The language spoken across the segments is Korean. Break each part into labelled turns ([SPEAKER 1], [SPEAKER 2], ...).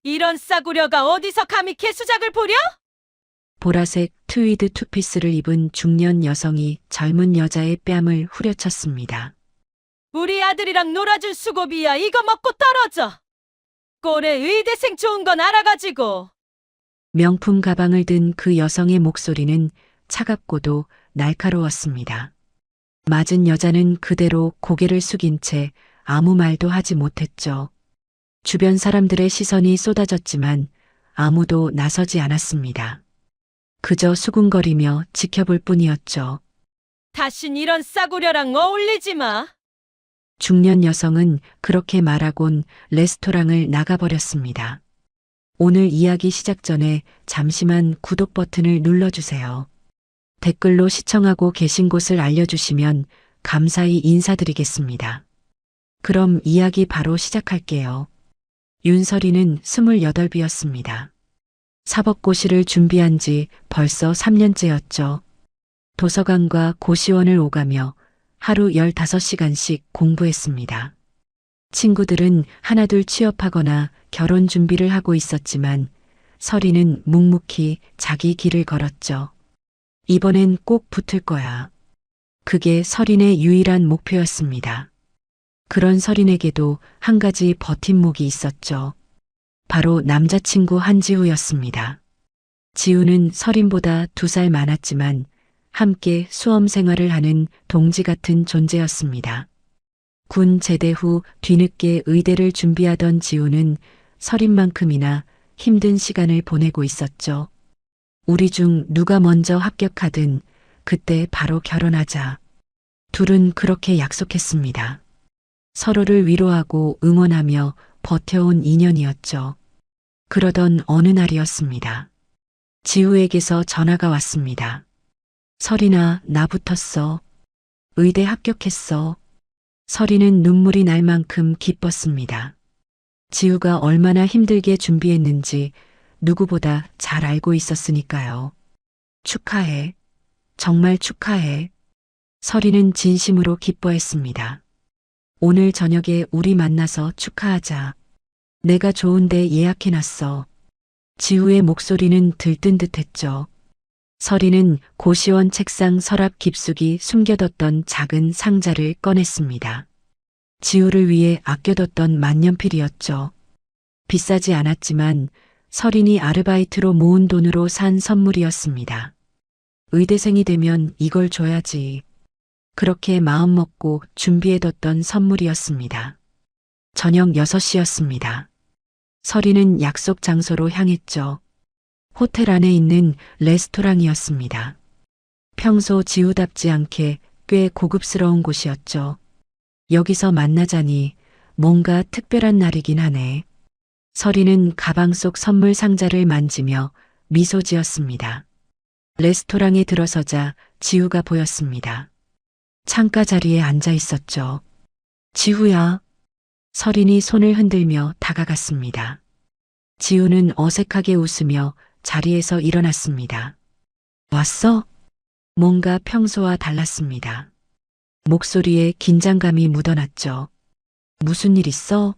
[SPEAKER 1] 이런 싸구려가 어디서 감히 개수작을 부려?
[SPEAKER 2] 보라색 트위드 투피스를 입은 중년 여성이 젊은 여자의 뺨을 후려쳤습니다.
[SPEAKER 1] 우리 아들이랑 놀아준 수고비야. 이거 먹고 떨어져. 꼴에 의대생 좋은 건 알아가지고.
[SPEAKER 2] 명품 가방을 든 그 여성의 목소리는 차갑고도 날카로웠습니다. 맞은 여자는 그대로 고개를 숙인 채 아무 말도 하지 못했죠. 주변 사람들의 시선이 쏟아졌지만 아무도 나서지 않았습니다. 그저 수군거리며 지켜볼 뿐이었죠.
[SPEAKER 1] 다신 이런 싸구려랑 어울리지 마.
[SPEAKER 2] 중년 여성은 그렇게 말하곤 레스토랑을 나가버렸습니다. 오늘 이야기 시작 전에 잠시만 구독 버튼을 눌러주세요. 댓글로 시청하고 계신 곳을 알려주시면 감사히 인사드리겠습니다. 그럼 이야기 바로 시작할게요. 윤설이는 28이었습니다. 사법고시를 준비한 지 벌써 3년째였죠. 도서관과 고시원을 오가며 하루 15시간씩 공부했습니다. 친구들은 하나둘 취업하거나 결혼 준비를 하고 있었지만 설이는 묵묵히 자기 길을 걸었죠. 이번엔 꼭 붙을 거야. 그게 설인의 유일한 목표였습니다. 그런 설인에게도 한 가지 버팀목이 있었죠. 바로 남자친구 한지우였습니다. 지우는 설인보다 2살 많았지만 함께 수험 생활을 하는 동지 같은 존재였습니다. 군 제대 후 뒤늦게 의대를 준비하던 지우는 설인만큼이나 힘든 시간을 보내고 있었죠. 우리 중 누가 먼저 합격하든 그때 바로 결혼하자. 둘은 그렇게 약속했습니다. 서로를 위로하고 응원하며 버텨온 인연이었죠. 그러던 어느 날이었습니다. 지우에게서 전화가 왔습니다. 설이나 나 붙었어. 의대 합격했어. 설이는 눈물이 날 만큼 기뻤습니다. 지우가 얼마나 힘들게 준비했는지 누구보다 잘 알고 있었으니까요. 축하해. 정말 축하해. 설이는 진심으로 기뻐했습니다. 오늘 저녁에 우리 만나서 축하하자. 내가 좋은데 예약해놨어. 지우의 목소리는 들뜬 듯했죠. 설이는 고시원 책상 서랍 깊숙이 숨겨뒀던 작은 상자를 꺼냈습니다. 지우를 위해 아껴뒀던 만년필이었죠. 비싸지 않았지만 설인이 아르바이트로 모은 돈으로 산 선물이었습니다. 의대생이 되면 이걸 줘야지. 그렇게 마음먹고 준비해뒀던 선물이었습니다. 저녁 6시였습니다. 설이는 약속 장소로 향했죠. 호텔 안에 있는 레스토랑이었습니다. 평소 지우답지 않게 꽤 고급스러운 곳이었죠. 여기서 만나자니 뭔가 특별한 날이긴 하네. 설이는 가방 속 선물 상자를 만지며 미소 지었습니다. 레스토랑에 들어서자 지우가 보였습니다. 창가 자리에 앉아 있었죠. 지우야. 설인이 손을 흔들며 다가갔습니다. 지우는 어색하게 웃으며 자리에서 일어났습니다. 왔어? 뭔가 평소와 달랐습니다. 목소리에 긴장감이 묻어났죠. 무슨 일 있어?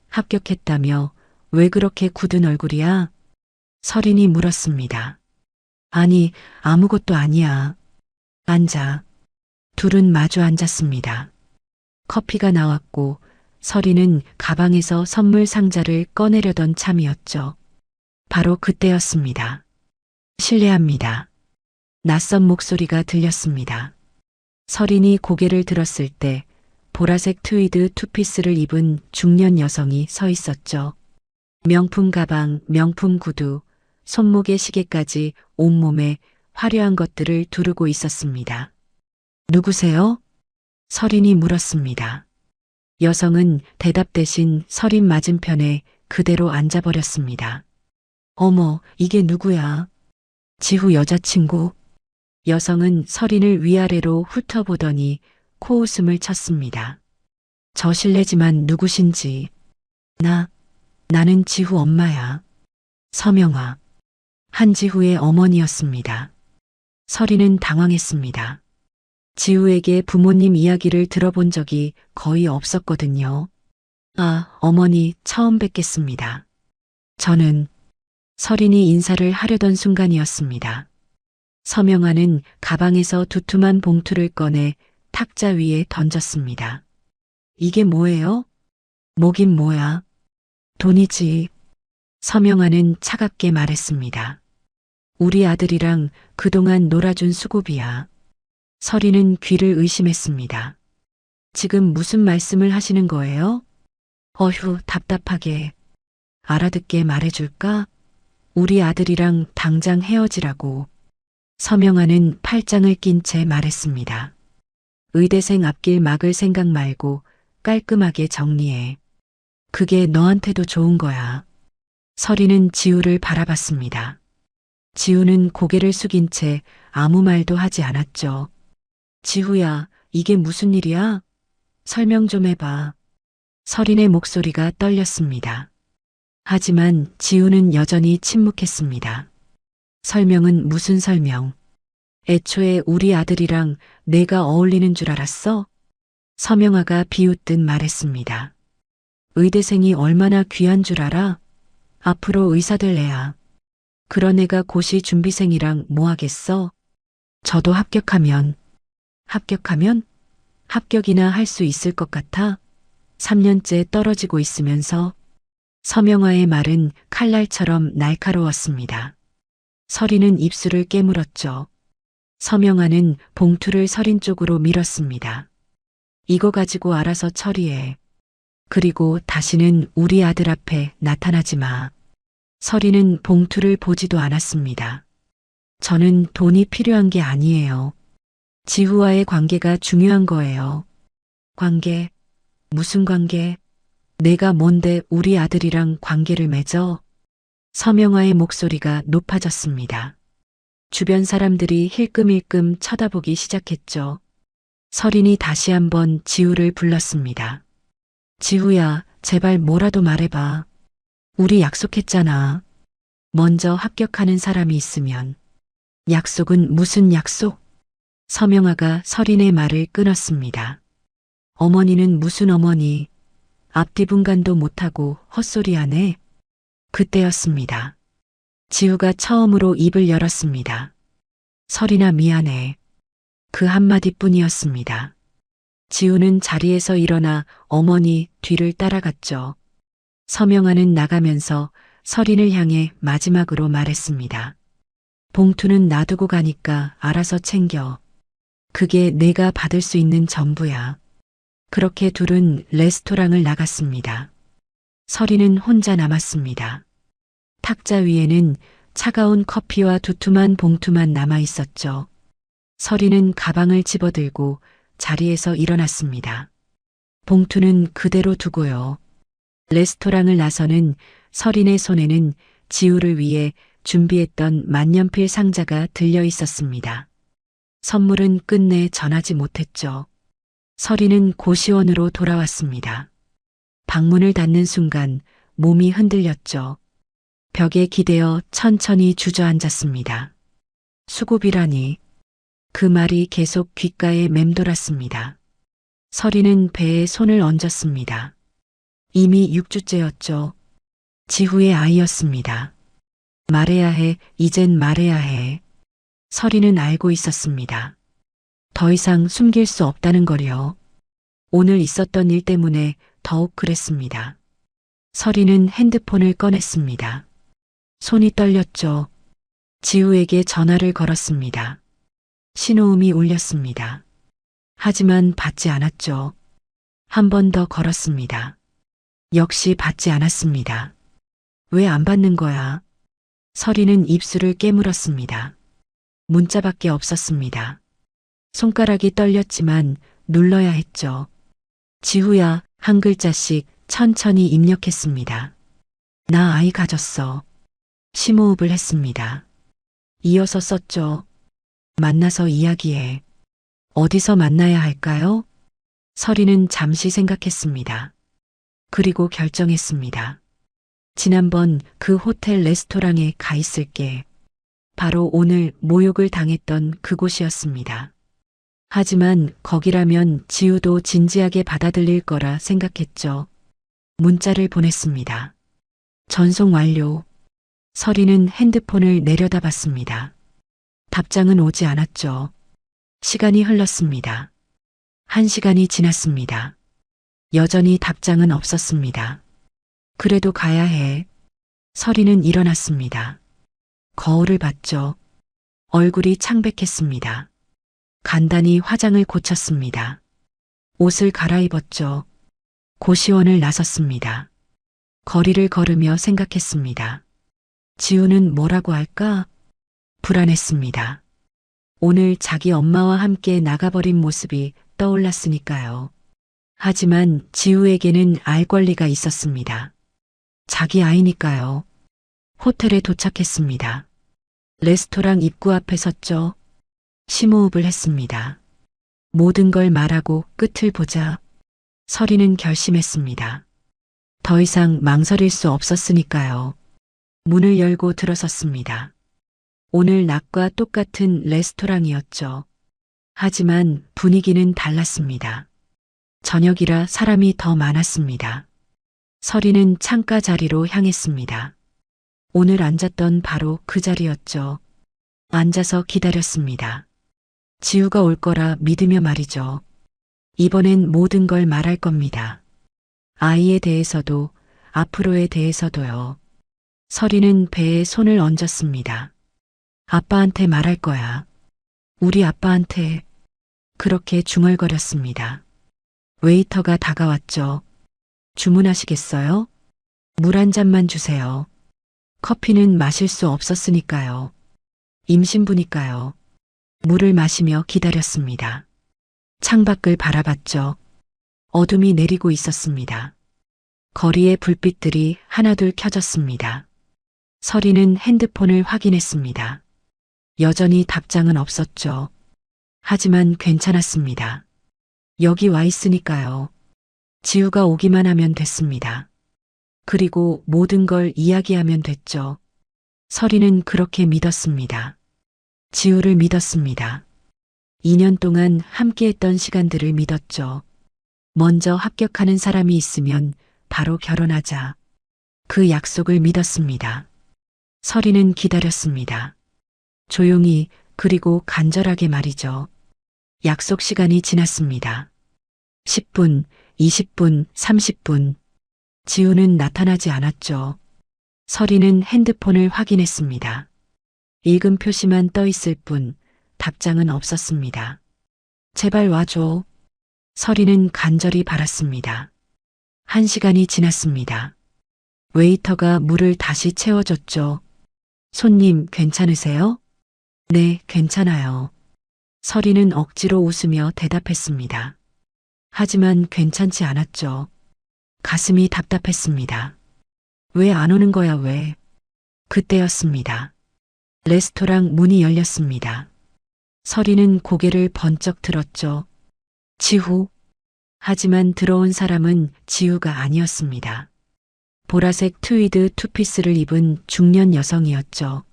[SPEAKER 2] 합격했다며 왜 그렇게 굳은 얼굴이야? 설인이 물었습니다. 아니, 아무것도 아니야. 앉아. 둘은 마주 앉았습니다. 커피가 나왔고 설이는 가방에서 선물 상자를 꺼내려던 참이었죠. 바로 그때였습니다. 실례합니다. 낯선 목소리가 들렸습니다. 설인이 고개를 들었을 때 보라색 트위드 투피스를 입은 중년 여성이 서 있었죠. 명품 가방, 명품 구두, 손목에 시계까지 온몸에 화려한 것들을 두르고 있었습니다. 누구세요? 설인이 물었습니다. 여성은 대답 대신 설인 맞은편에 그대로 앉아버렸습니다. 어머, 이게 누구야? 지후 여자친구? 여성은 설인을 위아래로 훑어보더니 코웃음을 쳤습니다. 저 실례지만 누구신지. 나는 지후 엄마야. 서명화. 한지후의 어머니였습니다. 설인은 당황했습니다. 지우에게 부모님 이야기를 들어본 적이 거의 없었거든요. 아, 어머니 처음 뵙겠습니다. 저는 설인이 인사를 하려던 순간이었습니다. 서명아는 가방에서 두툼한 봉투를 꺼내 탁자 위에 던졌습니다. 이게 뭐예요? 뭐긴 뭐야? 돈이지. 서명아는 차갑게 말했습니다. 우리 아들이랑 그동안 놀아준 수고비야. 설이는 귀를 의심했습니다. 지금 무슨 말씀을 하시는 거예요? 어휴, 답답하게. 알아듣게 말해줄까? 우리 아들이랑 당장 헤어지라고. 서명아는 팔짱을 낀 채 말했습니다. 의대생 앞길 막을 생각 말고 깔끔하게 정리해. 그게 너한테도 좋은 거야. 설이는 지우를 바라봤습니다. 지우는 고개를 숙인 채 아무 말도 하지 않았죠. 지우야, 이게 무슨 일이야? 설명 좀 해봐. 설인의 목소리가 떨렸습니다. 하지만 지우는 여전히 침묵했습니다. 설명은 무슨 설명? 애초에 우리 아들이랑 내가 어울리는 줄 알았어? 서명아가 비웃듯 말했습니다. 의대생이 얼마나 귀한 줄 알아? 앞으로 의사 될 애야. 그런 애가 고시 준비생이랑 뭐 하겠어? 저도 합격하면? 합격이나 할 수 있을 것 같아? 3년째 떨어지고 있으면서. 서명아의 말은 칼날처럼 날카로웠습니다. 설이는 입술을 깨물었죠. 서명아는 봉투를 설인 쪽으로 밀었습니다. 이거 가지고 알아서 처리해. 그리고 다시는 우리 아들 앞에 나타나지 마. 설이는 봉투를 보지도 않았습니다. 저는 돈이 필요한 게 아니에요. 지우와의 관계가 중요한 거예요. 관계? 무슨 관계? 내가 뭔데 우리 아들이랑 관계를 맺어? 서명아의 목소리가 높아졌습니다. 주변 사람들이 힐끔힐끔 쳐다보기 시작했죠. 설인이 다시 한번 지우를 불렀습니다. 지우야, 제발 뭐라도 말해봐. 우리 약속했잖아. 먼저 합격하는 사람이 있으면. 약속은 무슨 약속? 서명아가 설인의 말을 끊었습니다. 어머니는 무슨 어머니? 앞뒤 분간도 못하고 헛소리하네. 그때였습니다. 지우가 처음으로 입을 열었습니다. 설인아 미안해. 그 한마디뿐이었습니다. 지우는 자리에서 일어나 어머니 뒤를 따라갔죠. 서명아는 나가면서 설인을 향해 마지막으로 말했습니다. 봉투는 놔두고 가니까 알아서 챙겨. 그게 내가 받을 수 있는 전부야. 그렇게 둘은 레스토랑을 나갔습니다. 설이는 혼자 남았습니다. 탁자 위에는 차가운 커피와 두툼한 봉투만 남아 있었죠. 설이는 가방을 집어들고 자리에서 일어났습니다. 봉투는 그대로 두고요. 레스토랑을 나서는 설인의 손에는 지우를 위해 준비했던 만년필 상자가 들려 있었습니다. 선물은 끝내 전하지 못했죠. 설이는 고시원으로 돌아왔습니다. 방문을 닫는 순간 몸이 흔들렸죠. 벽에 기대어 천천히 주저앉았습니다. 수고비라니. 그 말이 계속 귓가에 맴돌았습니다. 설이는 배에 손을 얹었습니다. 이미 6주째였죠. 지후의 아이였습니다. 말해야 해, 이젠 말해야 해. 설이는 알고 있었습니다. 더 이상 숨길 수 없다는 걸요. 오늘 있었던 일 때문에 더욱 그랬습니다. 설이는 핸드폰을 꺼냈습니다. 손이 떨렸죠. 지우에게 전화를 걸었습니다. 신호음이 울렸습니다. 하지만 받지 않았죠. 한 번 더 걸었습니다. 역시 받지 않았습니다. 왜 안 받는 거야? 설이는 입술을 깨물었습니다. 문자밖에 없었습니다. 손가락이 떨렸지만 눌러야 했죠. 지후야, 한 글자씩 천천히 입력했습니다. 나 아이 가졌어. 심호흡을 했습니다. 이어서 썼죠. 만나서 이야기해. 어디서 만나야 할까요? 설이는 잠시 생각했습니다. 그리고 결정했습니다. 지난번 그 호텔 레스토랑에 가 있을게. 바로 오늘 모욕을 당했던 그곳이었습니다. 하지만 거기라면 지우도 진지하게 받아들일 거라 생각했죠. 문자를 보냈습니다. 전송 완료. 서리는 핸드폰을 내려다봤습니다. 답장은 오지 않았죠. 시간이 흘렀습니다. 1시간이 지났습니다. 여전히 답장은 없었습니다. 그래도 가야 해. 서리는 일어났습니다. 거울을 봤죠. 얼굴이 창백했습니다. 간단히 화장을 고쳤습니다. 옷을 갈아입었죠. 고시원을 나섰습니다. 거리를 걸으며 생각했습니다. 지우는 뭐라고 할까? 불안했습니다. 오늘 자기 엄마와 함께 나가버린 모습이 떠올랐으니까요. 하지만 지우에게는 알 권리가 있었습니다. 자기 아이니까요. 호텔에 도착했습니다. 레스토랑 입구 앞에 섰죠. 심호흡을 했습니다. 모든 걸 말하고 끝을 보자. 서리는 결심했습니다. 더 이상 망설일 수 없었으니까요. 문을 열고 들어섰습니다. 오늘 낮과 똑같은 레스토랑이었죠. 하지만 분위기는 달랐습니다. 저녁이라 사람이 더 많았습니다. 서리는 창가 자리로 향했습니다. 오늘 앉았던 바로 그 자리였죠. 앉아서 기다렸습니다. 지우가 올 거라 믿으며 말이죠. 이번엔 모든 걸 말할 겁니다. 아이에 대해서도 앞으로에 대해서도요. 서리는 배에 손을 얹었습니다. 아빠한테 말할 거야. 우리 아빠한테. 그렇게 중얼거렸습니다. 웨이터가 다가왔죠. 주문하시겠어요? 물 한 잔만 주세요. 커피는 마실 수 없었으니까요. 임신부니까요. 물을 마시며 기다렸습니다. 창밖을 바라봤죠. 어둠이 내리고 있었습니다. 거리의 불빛들이 하나둘 켜졌습니다. 서리는 핸드폰을 확인했습니다. 여전히 답장은 없었죠. 하지만 괜찮았습니다. 여기 와 있으니까요. 지우가 오기만 하면 됐습니다. 그리고 모든 걸 이야기하면 됐죠. 서리는 그렇게 믿었습니다. 지우를 믿었습니다. 2년 동안 함께했던 시간들을 믿었죠. 먼저 합격하는 사람이 있으면 바로 결혼하자. 그 약속을 믿었습니다. 서리는 기다렸습니다. 조용히 그리고 간절하게 말이죠. 약속 시간이 지났습니다. 10분, 20분, 30분. 지우는 나타나지 않았죠. 서리는 핸드폰을 확인했습니다. 읽음 표시만 떠 있을 뿐 답장은 없었습니다. 제발 와줘. 서리는 간절히 바랐습니다. 1시간이 지났습니다. 웨이터가 물을 다시 채워줬죠. 손님 괜찮으세요? 네, 괜찮아요. 서리는 억지로 웃으며 대답했습니다. 하지만 괜찮지 않았죠. 가슴이 답답했습니다. 왜 안 오는 거야, 왜? 그때였습니다. 레스토랑 문이 열렸습니다. 서리는 고개를 번쩍 들었죠. 지우. 하지만 들어온 사람은 지우가 아니었습니다. 보라색 트위드 투피스를 입은 중년 여성이었죠.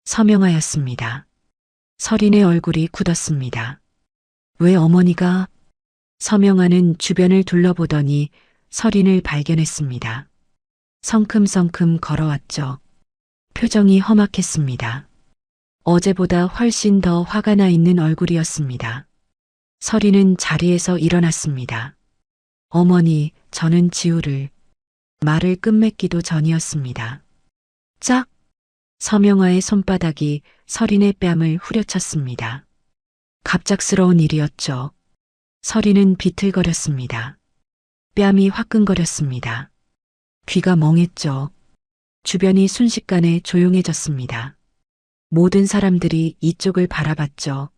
[SPEAKER 2] 서명하였습니다. 서린의 얼굴이 굳었습니다. 왜 어머니가? 서명하는 주변을 둘러보더니 서린을 발견했습니다. 성큼성큼 걸어왔죠. 표정이 험악했습니다. 어제보다 훨씬 더 화가 나 있는 얼굴이었습니다. 서린은 자리에서 일어났습니다. 어머니, 저는 지우를. 말을 끝맺기도 전이었습니다. 짝! 서명화의 손바닥이 서린의 뺨을 후려쳤습니다. 갑작스러운 일이었죠. 서린은 비틀거렸습니다. 뺨이 화끈거렸습니다. 귀가 멍했죠. 주변이 순식간에 조용해졌습니다. 모든 사람들이 이쪽을 바라봤죠.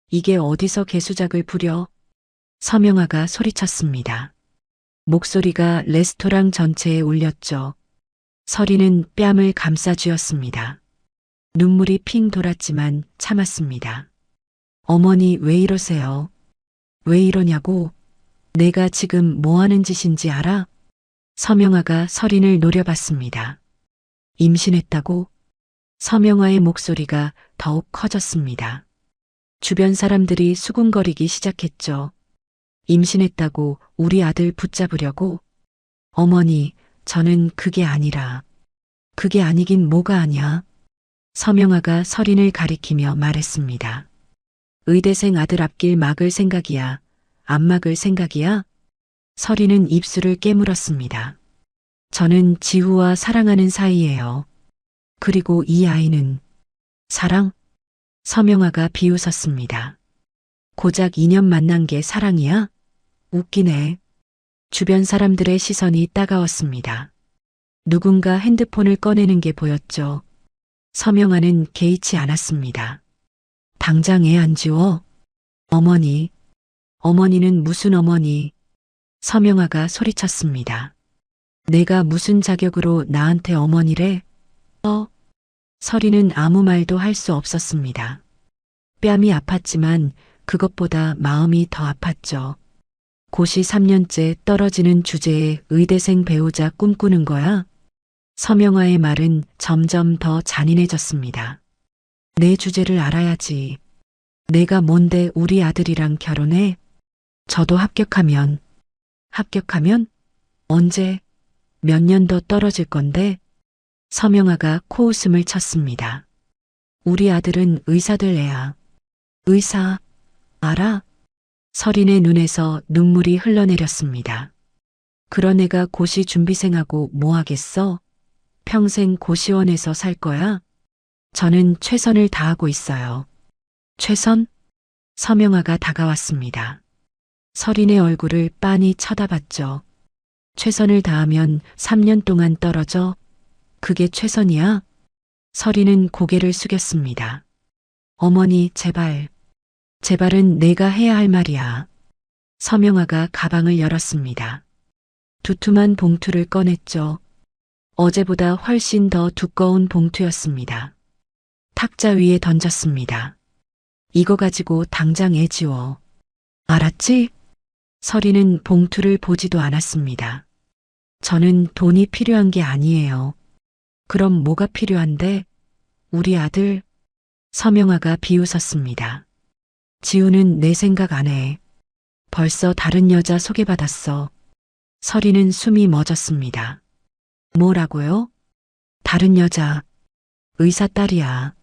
[SPEAKER 2] 이게 어디서 개수작을 부려? 서명화가 소리쳤습니다. 목소리가 레스토랑 전체에 울렸죠. 서리는 뺨을 감싸쥐었습니다. 눈물이 핑 돌았지만 참았습니다. 어머니 왜 이러세요? 왜 이러냐고? 내가 지금 뭐 하는 짓인지 알아? 서명화가 서린을 노려봤습니다. 임신했다고? 서명화의 목소리가 더욱 커졌습니다. 주변 사람들이 수군거리기 시작했죠. 임신했다고 우리 아들 붙잡으려고? 어머니, 저는 그게 아니라 그게 아니긴 뭐가 아냐. 서명아가 서린을 가리키며 말했습니다. 의대생 아들 앞길 막을 생각이야. 안 막을 생각이야? 서린은 입술을 깨물었습니다. 저는 지우와 사랑하는 사이예요. 그리고 이 아이는 사랑? 서명아가 비웃었습니다. 고작 2년 만난 게 사랑이야? 웃기네. 주변 사람들의 시선이 따가웠습니다. 누군가 핸드폰을 꺼내는 게 보였죠. 서명아는 개의치 않았습니다. 당장 애 안 지워? 어머니. 어머니는 무슨 어머니? 서명아가 소리쳤습니다. 내가 무슨 자격으로 나한테 어머니래? 서리는 아무 말도 할 수 없었습니다. 뺨이 아팠지만 그것보다 마음이 더 아팠죠. 고시 3년째 떨어지는 주제에 의대생 배우자 꿈꾸는 거야? 서명아의 말은 점점 더 잔인해졌습니다. 내 주제를 알아야지. 내가 뭔데 우리 아들이랑 결혼해? 저도 합격하면 언제? 몇 년 더 떨어질 건데? 서명아가 코웃음을 쳤습니다. 우리 아들은 의사들 애야. 의사, 알아? 서린의 눈에서 눈물이 흘러내렸습니다. 그런 애가 고시 준비생하고 뭐 하겠어? 평생 고시원에서 살 거야? 저는 최선을 다하고 있어요. 최선? 서명아가 다가왔습니다. 서린의 얼굴을 빤히 쳐다봤죠. 최선을 다하면 3년 동안 떨어져? 그게 최선이야? 서린은 고개를 숙였습니다. 어머니, 제발. 제발은 내가 해야 할 말이야. 서명아가 가방을 열었습니다. 두툼한 봉투를 꺼냈죠. 어제보다 훨씬 더 두꺼운 봉투였습니다. 탁자 위에 던졌습니다. 이거 가지고 당장 애 지워. 알았지? 서리는 봉투를 보지도 않았습니다. 저는 돈이 필요한 게 아니에요. 그럼 뭐가 필요한데? 우리 아들? 서명아가 비웃었습니다. 지우는 내 생각 안 해. 벌써 다른 여자 소개받았어. 서리는 숨이 멎었습니다. 뭐라고요? 다른 여자. 의사 딸이야.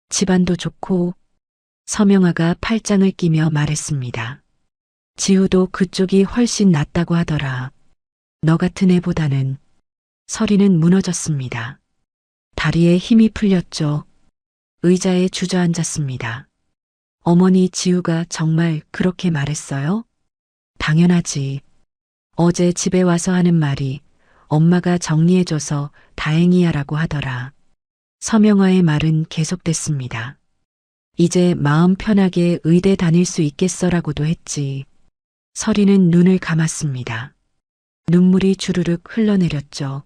[SPEAKER 2] 집안도 좋고. 서명아가 팔짱을 끼며 말했습니다. 지우도 그쪽이 훨씬 낫다고 하더라. 너 같은 애보다는. 서리는 무너졌습니다. 다리에 힘이 풀렸죠. 의자에 주저앉았습니다. 어머니, 지우가 정말 그렇게 말했어요? 당연하지. 어제 집에 와서 하는 말이 엄마가 정리해줘서 다행이야라고 하더라. 서명아의 말은 계속됐습니다. 이제 마음 편하게 의대 다닐 수 있겠어라고도 했지. 서리는 눈을 감았습니다. 눈물이 주르륵 흘러내렸죠.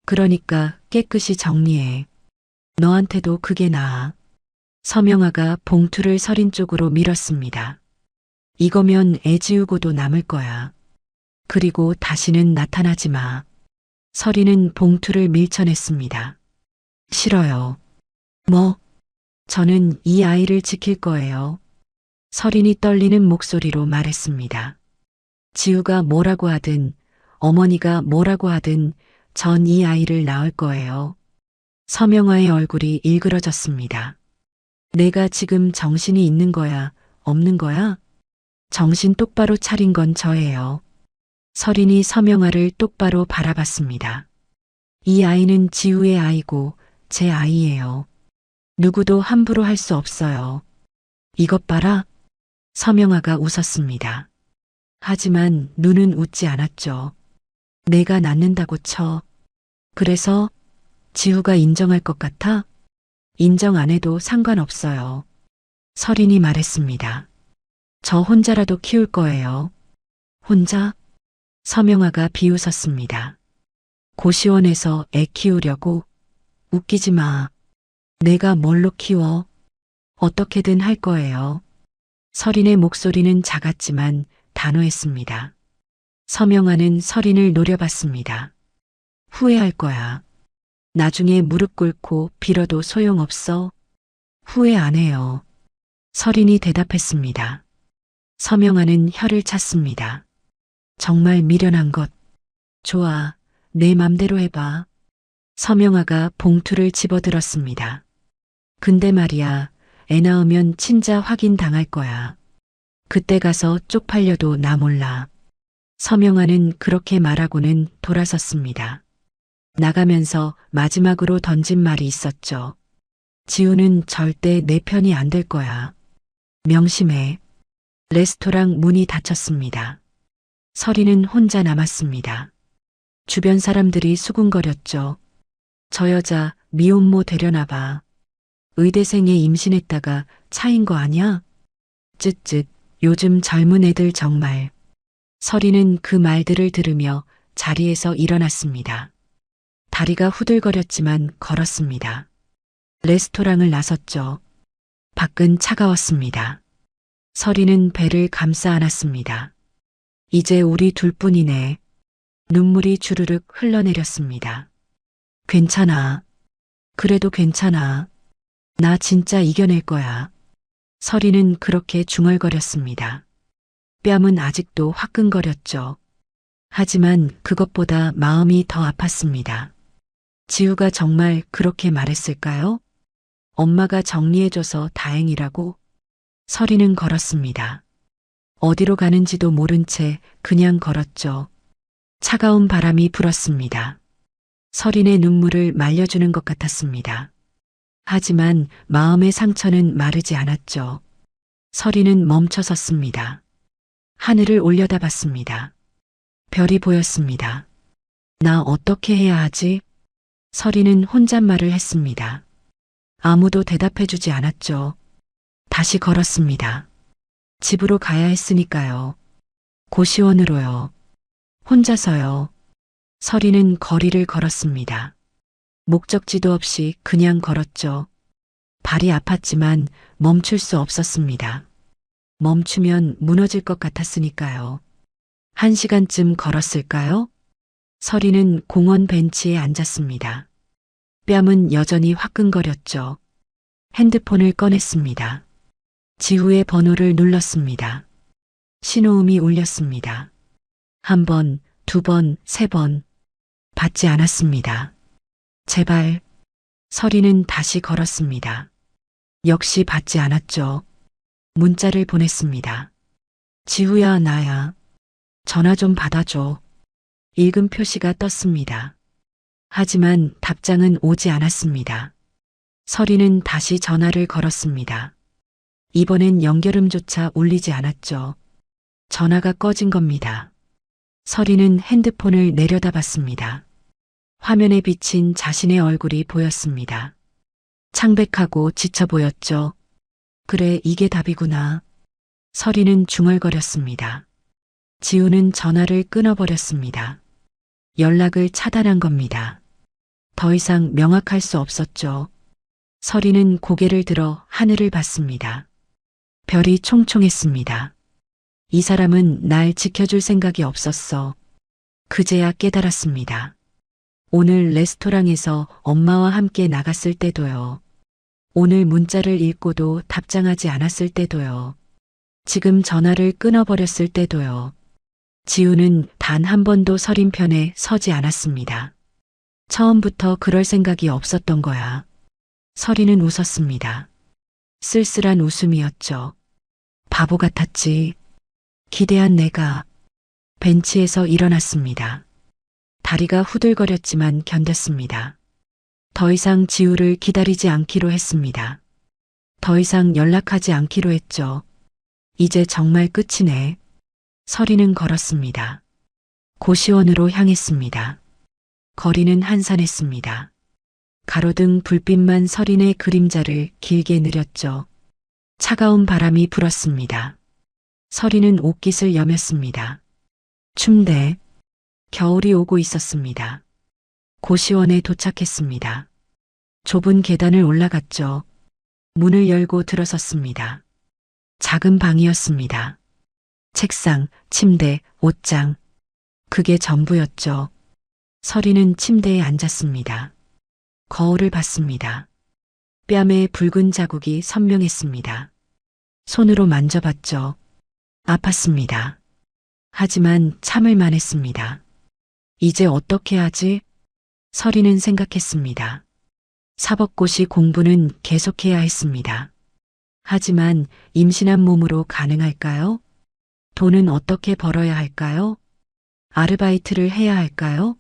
[SPEAKER 2] 그러니까 깨끗이 정리해. 너한테도 그게 나아. 서명아가 봉투를 서린 쪽으로 밀었습니다. 이거면 애 지우고도 남을 거야. 그리고 다시는 나타나지 마. 서리는 봉투를 밀쳐냈습니다. 싫어요. 뭐? 저는 이 아이를 지킬 거예요. 서린이 떨리는 목소리로 말했습니다. 지우가 뭐라고 하든 어머니가 뭐라고 하든 전 이 아이를 낳을 거예요. 서명아의 얼굴이 일그러졌습니다. 내가 지금 정신이 있는 거야, 없는 거야? 정신 똑바로 차린 건 저예요. 서린이 서명아를 똑바로 바라봤습니다. 이 아이는 지우의 아이고 제 아이예요. 누구도 함부로 할 수 없어요. 이것 봐라. 서명아가 웃었습니다. 하지만 눈은 웃지 않았죠. 내가 낳는다고 쳐. 그래서 지우가 인정할 것 같아? 인정 안 해도 상관없어요. 서린이 말했습니다. 저 혼자라도 키울 거예요. 혼자? 서명아가 비웃었습니다. 고시원에서 애 키우려고? 웃기지 마. 내가 뭘로 키워? 어떻게든 할 거예요. 서린의 목소리는 작았지만 단호했습니다. 서명아는 서린을 노려봤습니다. 후회할 거야. 나중에 무릎 꿇고 빌어도 소용없어. 후회 안 해요. 서린이 대답했습니다. 서명아는 혀를 찼습니다. 정말 미련한 것. 좋아, 내 맘대로 해봐. 서명아가 봉투를 집어들었습니다. 근데 말이야, 애 낳으면 친자 확인 당할 거야. 그때 가서 쪽팔려도 나 몰라. 서명아는 그렇게 말하고는 돌아섰습니다. 나가면서 마지막으로 던진 말이 있었죠. 지우는 절대 내 편이 안 될 거야. 명심해. 레스토랑 문이 닫혔습니다. 서리는 혼자 남았습니다. 주변 사람들이 수군거렸죠. 저 여자 미혼모 되려나 봐. 의대생에 임신했다가 차인 거 아니야? 쯧쯧, 요즘 젊은 애들 정말. 서리는 그 말들을 들으며 자리에서 일어났습니다. 다리가 후들거렸지만 걸었습니다. 레스토랑을 나섰죠. 밖은 차가웠습니다. 서리는 배를 감싸 안았습니다. 이제 우리 둘뿐이네. 눈물이 주르륵 흘러내렸습니다. 괜찮아. 그래도 괜찮아. 나 진짜 이겨낼 거야. 서리는 그렇게 중얼거렸습니다. 뺨은 아직도 화끈거렸죠. 하지만 그것보다 마음이 더 아팠습니다. 지우가 정말 그렇게 말했을까요? 엄마가 정리해줘서 다행이라고? 서리는 걸었습니다. 어디로 가는지도 모른 채 그냥 걸었죠. 차가운 바람이 불었습니다. 서린의 눈물을 말려주는 것 같았습니다. 하지만 마음의 상처는 마르지 않았죠. 서리는 멈춰 섰습니다. 하늘을 올려다봤습니다. 별이 보였습니다. 나 어떻게 해야 하지? 서리는 혼잣말을 했습니다. 아무도 대답해주지 않았죠. 다시 걸었습니다. 집으로 가야 했으니까요. 고시원으로요. 혼자서요. 서리는 거리를 걸었습니다. 목적지도 없이 그냥 걸었죠. 발이 아팠지만 멈출 수 없었습니다. 멈추면 무너질 것 같았으니까요. 1시간쯤 걸었을까요? 서리는 공원 벤치에 앉았습니다. 뺨은 여전히 화끈거렸죠. 핸드폰을 꺼냈습니다. 지우의 번호를 눌렀습니다. 신호음이 울렸습니다. 1번, 2번, 3번. 받지 않았습니다. 제발. 서리는 다시 걸었습니다. 역시 받지 않았죠. 문자를 보냈습니다. 지우야, 나야. 전화 좀 받아줘. 읽음 표시가 떴습니다. 하지만 답장은 오지 않았습니다. 서리는 다시 전화를 걸었습니다. 이번엔 연결음조차 울리지 않았죠. 전화가 꺼진 겁니다. 서리는 핸드폰을 내려다봤습니다. 화면에 비친 자신의 얼굴이 보였습니다. 창백하고 지쳐 보였죠. 그래, 이게 답이구나. 서리는 중얼거렸습니다. 지우는 전화를 끊어버렸습니다. 연락을 차단한 겁니다. 더 이상 명확할 수 없었죠. 서리는 고개를 들어 하늘을 봤습니다. 별이 총총했습니다. 이 사람은 날 지켜줄 생각이 없었어. 그제야 깨달았습니다. 오늘 레스토랑에서 엄마와 함께 나갔을 때도요. 오늘 문자를 읽고도 답장하지 않았을 때도요. 지금 전화를 끊어버렸을 때도요. 지우는 단 한 번도 서린 편에 서지 않았습니다. 처음부터 그럴 생각이 없었던 거야. 서리는 웃었습니다. 쓸쓸한 웃음이었죠. 바보 같았지. 기대한 내가. 벤치에서 일어났습니다. 다리가 후들거렸지만 견뎠습니다. 더 이상 지우를 기다리지 않기로 했습니다. 더 이상 연락하지 않기로 했죠. 이제 정말 끝이네. 서리는 걸었습니다. 고시원으로 향했습니다. 거리는 한산했습니다. 가로등 불빛만 서린의 그림자를 길게 느렸죠. 차가운 바람이 불었습니다. 서리는 옷깃을 여몄습니다. 춥대. 겨울이 오고 있었습니다. 고시원에 도착했습니다. 좁은 계단을 올라갔죠. 문을 열고 들어섰습니다. 작은 방이었습니다. 책상, 침대, 옷장. 그게 전부였죠. 서리는 침대에 앉았습니다. 거울을 봤습니다. 뺨에 붉은 자국이 선명했습니다. 손으로 만져봤죠. 아팠습니다. 하지만 참을만 했습니다. 이제 어떻게 하지? 서리는 생각했습니다. 사법고시 공부는 계속해야 했습니다. 하지만 임신한 몸으로 가능할까요? 돈은 어떻게 벌어야 할까요? 아르바이트를 해야 할까요?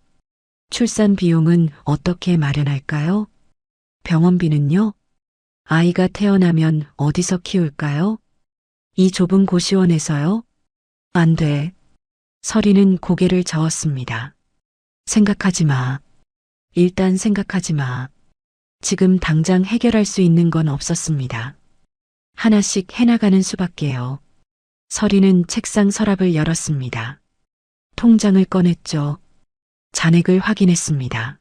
[SPEAKER 2] 출산 비용은 어떻게 마련할까요? 병원비는요? 아이가 태어나면 어디서 키울까요? 이 좁은 고시원에서요? 안 돼. 서리는 고개를 저었습니다. 생각하지 마. 일단 생각하지 마. 지금 당장 해결할 수 있는 건 없었습니다. 하나씩 해나가는 수밖에요. 서리는 책상 서랍을 열었습니다. 통장을 꺼냈죠. 잔액을 확인했습니다.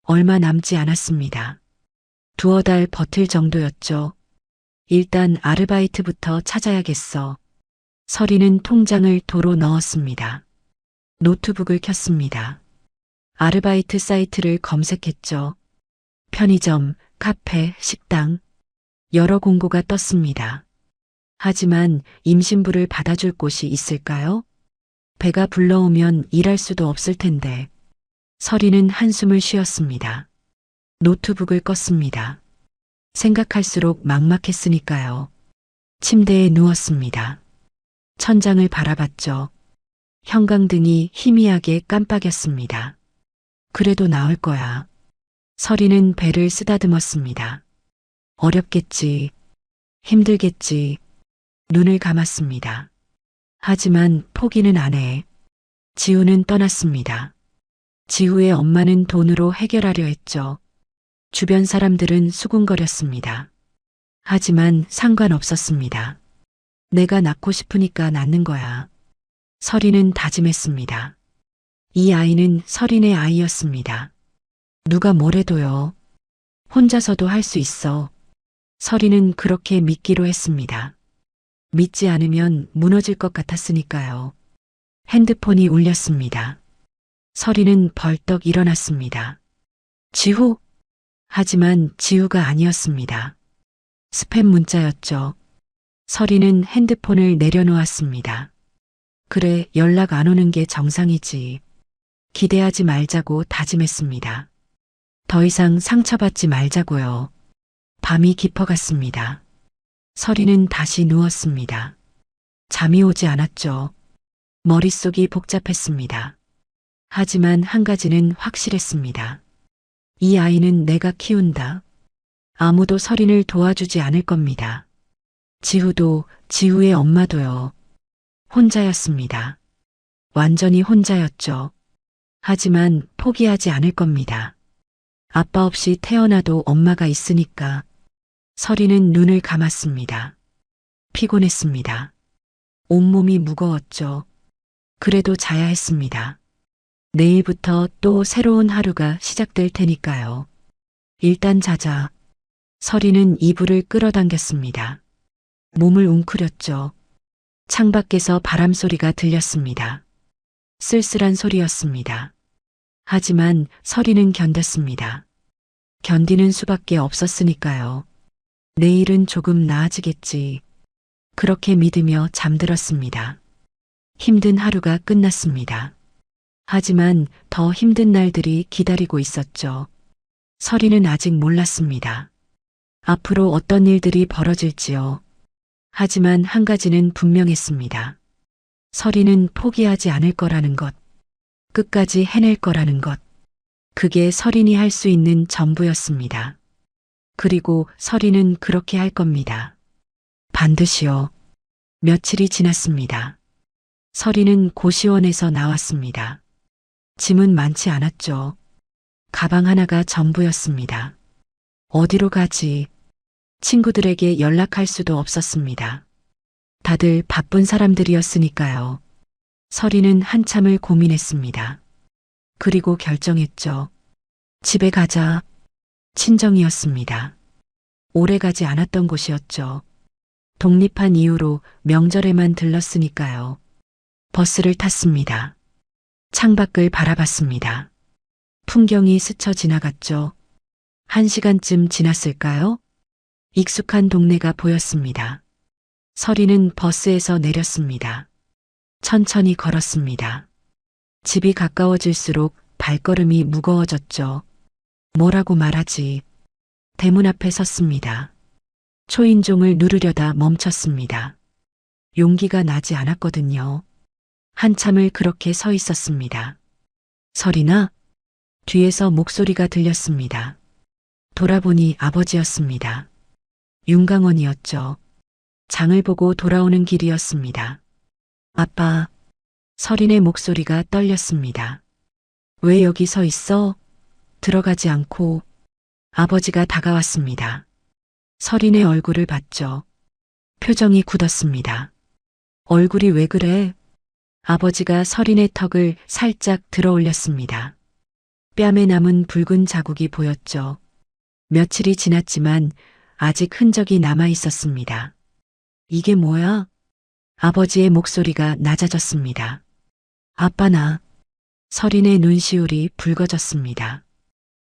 [SPEAKER 2] 얼마 남지 않았습니다. 두어 달 버틸 정도였죠. 일단 아르바이트부터 찾아야겠어. 서리는 통장을 도로 넣었습니다. 노트북을 켰습니다. 아르바이트 사이트를 검색했죠. 편의점, 카페, 식당, 여러 공고가 떴습니다. 하지만 임신부를 받아줄 곳이 있을까요? 배가 불러오면 일할 수도 없을 텐데. 서리는 한숨을 쉬었습니다. 노트북을 껐습니다. 생각할수록 막막했으니까요. 침대에 누웠습니다. 천장을 바라봤죠. 형광등이 희미하게 깜빡였습니다. 그래도 나을 거야. 서리는 배를 쓰다듬었습니다. 어렵겠지. 힘들겠지. 눈을 감았습니다. 하지만 포기는 안 해. 지우는 떠났습니다. 지우의 엄마는 돈으로 해결하려 했죠. 주변 사람들은 수군거렸습니다. 하지만 상관없었습니다. 내가 낳고 싶으니까 낳는 거야. 서리는 다짐했습니다. 이 아이는 서린의 아이였습니다. 누가 뭐래도요. 혼자서도 할 수 있어. 서리는 그렇게 믿기로 했습니다. 믿지 않으면 무너질 것 같았으니까요. 핸드폰이 울렸습니다. 서리는 벌떡 일어났습니다. 지우? 하지만 지우가 아니었습니다. 스팸 문자였죠. 서리는 핸드폰을 내려놓았습니다. 그래, 연락 안 오는 게 정상이지. 기대하지 말자고 다짐했습니다. 더 이상 상처받지 말자고요. 밤이 깊어갔습니다. 서리는 다시 누웠습니다. 잠이 오지 않았죠. 머릿속이 복잡했습니다. 하지만 한 가지는 확실했습니다. 이 아이는 내가 키운다. 아무도 서린을 도와주지 않을 겁니다. 지우도, 지우의 엄마도요. 혼자였습니다. 완전히 혼자였죠. 하지만 포기하지 않을 겁니다. 아빠 없이 태어나도 엄마가 있으니까. 서리는 눈을 감았습니다. 피곤했습니다. 온몸이 무거웠죠. 그래도 자야 했습니다. 내일부터 또 새로운 하루가 시작될 테니까요. 일단 자자. 서리는 이불을 끌어당겼습니다. 몸을 웅크렸죠. 창밖에서 바람 소리가 들렸습니다. 쓸쓸한 소리였습니다. 하지만 서리는 견뎠습니다. 견디는 수밖에 없었으니까요. 내일은 조금 나아지겠지. 그렇게 믿으며 잠들었습니다. 힘든 하루가 끝났습니다. 하지만 더 힘든 날들이 기다리고 있었죠. 서리는 아직 몰랐습니다. 앞으로 어떤 일들이 벌어질지요. 하지만 한 가지는 분명했습니다. 서리는 포기하지 않을 거라는 것. 끝까지 해낼 거라는 것. 그게 서린이 할 수 있는 전부였습니다. 그리고 서리는 그렇게 할 겁니다. 반드시요. 며칠이 지났습니다. 서리는 고시원에서 나왔습니다. 짐은 많지 않았죠. 가방 하나가 전부였습니다. 어디로 가지? 친구들에게 연락할 수도 없었습니다. 다들 바쁜 사람들이었으니까요. 서리는 한참을 고민했습니다. 그리고 결정했죠. 집에 가자. 친정이었습니다. 오래 가지 않았던 곳이었죠. 독립한 이후로 명절에만 들렀으니까요. 버스를 탔습니다. 창밖을 바라봤습니다. 풍경이 스쳐 지나갔죠. 1시간쯤 지났을까요? 익숙한 동네가 보였습니다. 서리는 버스에서 내렸습니다. 천천히 걸었습니다. 집이 가까워질수록 발걸음이 무거워졌죠. 뭐라고 말하지? 대문 앞에 섰습니다. 초인종을 누르려다 멈췄습니다. 용기가 나지 않았거든요. 한참을 그렇게 서 있었습니다. 설이나? 뒤에서 목소리가 들렸습니다. 돌아보니 아버지였습니다. 윤강원이었죠. 장을 보고 돌아오는 길이었습니다. 아빠, 설인의 목소리가 떨렸습니다. 왜 여기 서 있어? 들어가지 않고. 아버지가 다가왔습니다. 설인의 얼굴을 봤죠. 표정이 굳었습니다. 얼굴이 왜 그래? 아버지가 설인의 턱을 살짝 들어 올렸습니다. 뺨에 남은 붉은 자국이 보였죠. 며칠이 지났지만 아직 흔적이 남아 있었습니다. 이게 뭐야? 아버지의 목소리가 낮아졌습니다. 아빠 나. 설인의 눈시울이 붉어졌습니다.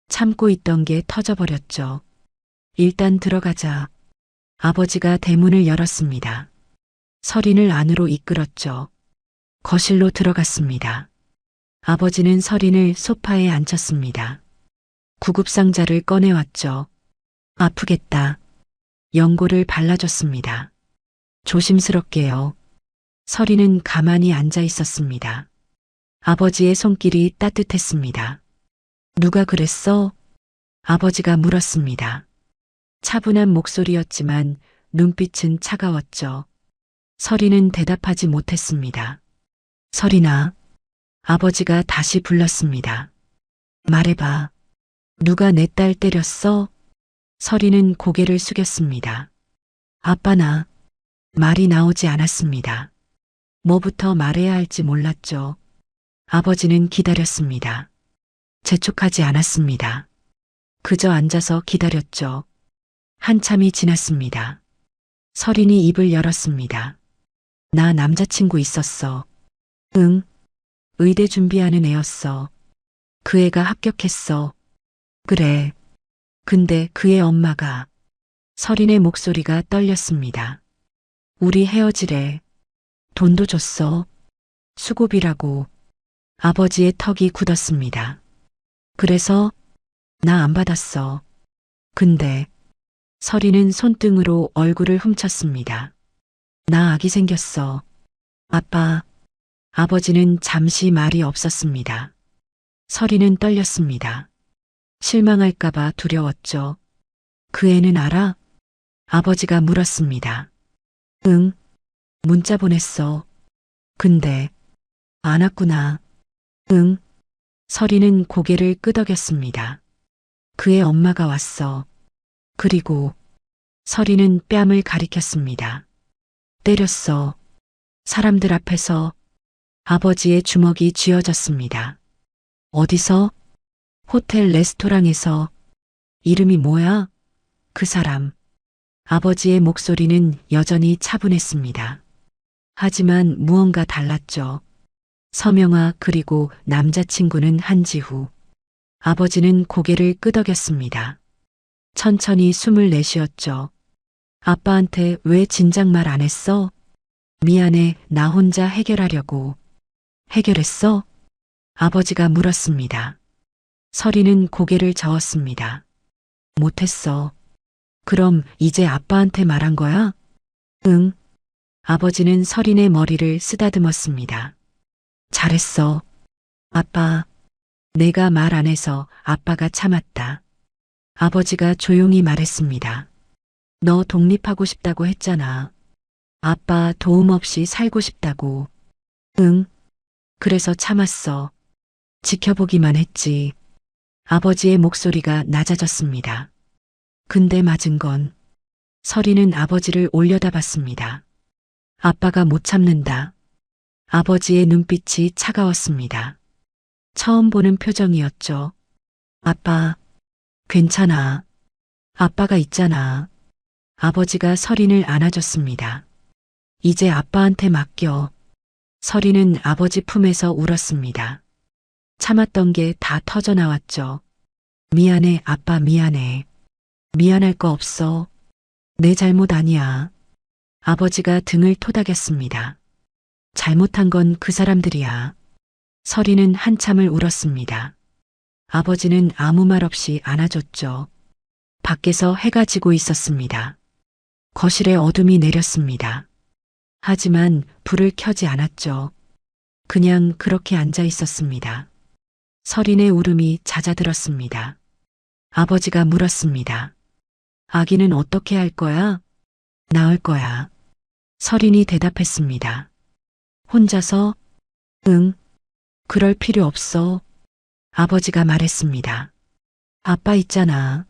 [SPEAKER 2] 참고 있던 게 터져버렸죠. 일단 들어가자. 아버지가 대문을 열었습니다. 설인을 안으로 이끌었죠. 거실로 들어갔습니다. 아버지는 설인을 소파에 앉혔습니다. 구급상자를 꺼내왔죠. 아프겠다. 연고를 발라줬습니다. 조심스럽게요. 설인은 가만히 앉아 있었습니다. 아버지의 손길이 따뜻했습니다. 누가 그랬어? 아버지가 물었습니다. 차분한 목소리였지만 눈빛은 차가웠죠. 설인은 대답하지 못했습니다. 설인아. 아버지가 다시 불렀습니다. 말해봐. 누가 내 딸 때렸어? 설인은 고개를 숙였습니다. 아빠 나. 말이 나오지 않았습니다. 뭐부터 말해야 할지 몰랐죠. 아버지는 기다렸습니다. 재촉하지 않았습니다. 그저 앉아서 기다렸죠. 한참이 지났습니다. 설인이 입을 열었습니다. 나 남자친구 있었어. 응. 의대 준비하는 애였어. 그 애가 합격했어. 그래. 근데 그의 엄마가. 설인의 목소리가 떨렸습니다. 우리 헤어지래. 돈도 줬어. 수고비라고. 아버지의 턱이 굳었습니다. 그래서 나 안 받았어. 근데 설인은 손등으로 얼굴을 훔쳤습니다. 나 아기 생겼어. 아빠. 아버지는 잠시 말이 없었습니다. 설인은 떨렸습니다. 실망할까봐 두려웠죠. 그 애는 알아? 아버지가 물었습니다. 응. 문자 보냈어. 근데 안 왔구나. 응. 설인은 고개를 끄덕였습니다. 그의 엄마가 왔어. 그리고 설인은 뺨을 가리켰습니다. 때렸어. 사람들 앞에서. 아버지의 주먹이 쥐어졌습니다. 어디서? 호텔 레스토랑에서. 이름이 뭐야? 그 사람. 아버지의 목소리는 여전히 차분했습니다. 하지만 무언가 달랐죠. 서명아 그리고 남자친구는 한지후. 아버지는 고개를 끄덕였습니다. 천천히 숨을 내쉬었죠. 아빠한테 왜 진작 말 안 했어? 미안해, 나 혼자 해결하려고. 해결했어? 아버지가 물었습니다. 설이는 고개를 저었습니다. 못했어. 그럼 이제 아빠한테 말한 거야? 응. 아버지는 설인의 머리를 쓰다듬었습니다. 잘했어. 아빠. 내가 말 안 해서 아빠가 참았다. 아버지가 조용히 말했습니다. 너 독립하고 싶다고 했잖아. 아빠 도움 없이 살고 싶다고. 응. 그래서 참았어. 지켜보기만 했지. 아버지의 목소리가 낮아졌습니다. 근데 맞은 건. 설이는 아버지를 올려다봤습니다. 아빠가 못 참는다. 아버지의 눈빛이 차가웠습니다. 처음 보는 표정이었죠. 아빠, 괜찮아. 아빠가 있잖아. 아버지가 설인을 안아줬습니다. 이제 아빠한테 맡겨. 설이는 아버지 품에서 울었습니다. 참았던 게 다 터져나왔죠. 미안해, 아빠 미안해. 미안할 거 없어. 내 잘못 아니야. 아버지가 등을 토닥였습니다. 잘못한 건 그 사람들이야. 설이는 한참을 울었습니다. 아버지는 아무 말 없이 안아줬죠. 밖에서 해가 지고 있었습니다. 거실에 어둠이 내렸습니다. 하지만 불을 켜지 않았죠. 그냥 그렇게 앉아 있었습니다. 서린의 울음이 잦아들었습니다. 아버지가 물었습니다. 아기는 어떻게 할 거야? 낳을 거야. 서린이 대답했습니다. 혼자서? 응. 그럴 필요 없어. 아버지가 말했습니다. 아빠 있잖아.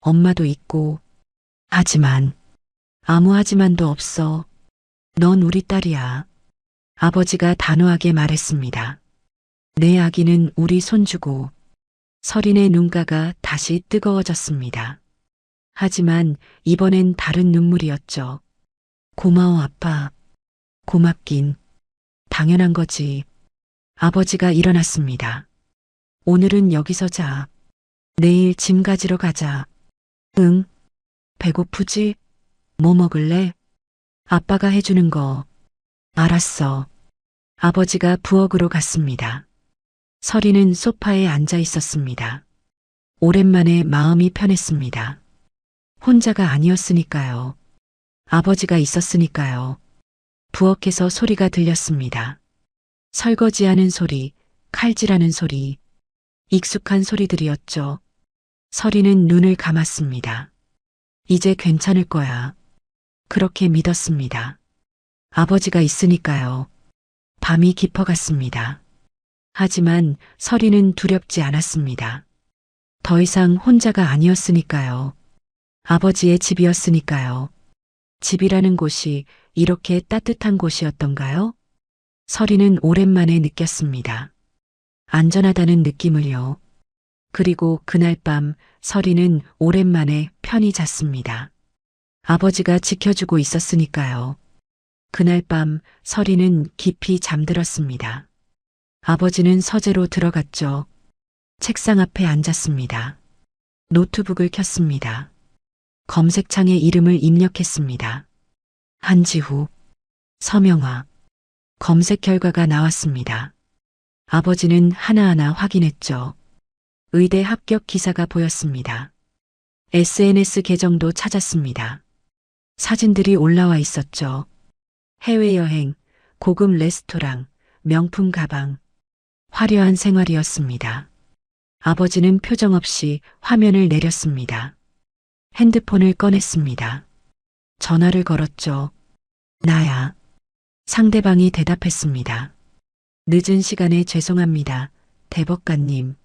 [SPEAKER 2] 엄마도 있고. 하지만, 아무 하지만도 없어. 넌 우리 딸이야. 아버지가 단호하게 말했습니다. 내 아기는 우리 손주고. 서린의 눈가가 다시 뜨거워졌습니다. 하지만 이번엔 다른 눈물이었죠. 고마워, 아빠. 고맙긴. 당연한 거지. 아버지가 일어났습니다. 오늘은 여기서 자. 내일 짐 가지러 가자. 응. 배고프지? 뭐 먹을래? 아빠가 해주는 거. 알았어. 아버지가 부엌으로 갔습니다. 서린은 소파에 앉아 있었습니다. 오랜만에 마음이 편했습니다. 혼자가 아니었으니까요. 아버지가 있었으니까요. 부엌에서 소리가 들렸습니다. 설거지하는 소리, 칼질하는 소리, 익숙한 소리들이었죠. 서린은 눈을 감았습니다. 이제 괜찮을 거야. 그렇게 믿었습니다. 아버지가 있으니까요. 밤이 깊어갔습니다. 하지만 서린은 두렵지 않았습니다. 더 이상 혼자가 아니었으니까요. 아버지의 집이었으니까요. 집이라는 곳이 이렇게 따뜻한 곳이었던가요? 서린은 오랜만에 느꼈습니다. 안전하다는 느낌을요. 그리고 그날 밤 서린은 오랜만에 편히 잤습니다. 아버지가 지켜주고 있었으니까요. 그날 밤 서린은 깊이 잠들었습니다. 아버지는 서재로 들어갔죠. 책상 앞에 앉았습니다. 노트북을 켰습니다. 검색창에 이름을 입력했습니다. 한지후, 서명화. 검색 결과가 나왔습니다. 아버지는 하나하나 확인했죠. 의대 합격 기사가 보였습니다. SNS 계정도 찾았습니다. 사진들이 올라와 있었죠. 해외여행, 고급 레스토랑, 명품 가방, 화려한 생활이었습니다. 아버지는 표정 없이 화면을 내렸습니다. 핸드폰을 꺼냈습니다. 전화를 걸었죠. 나야. 상대방이 대답했습니다. 늦은 시간에 죄송합니다. 대법관님.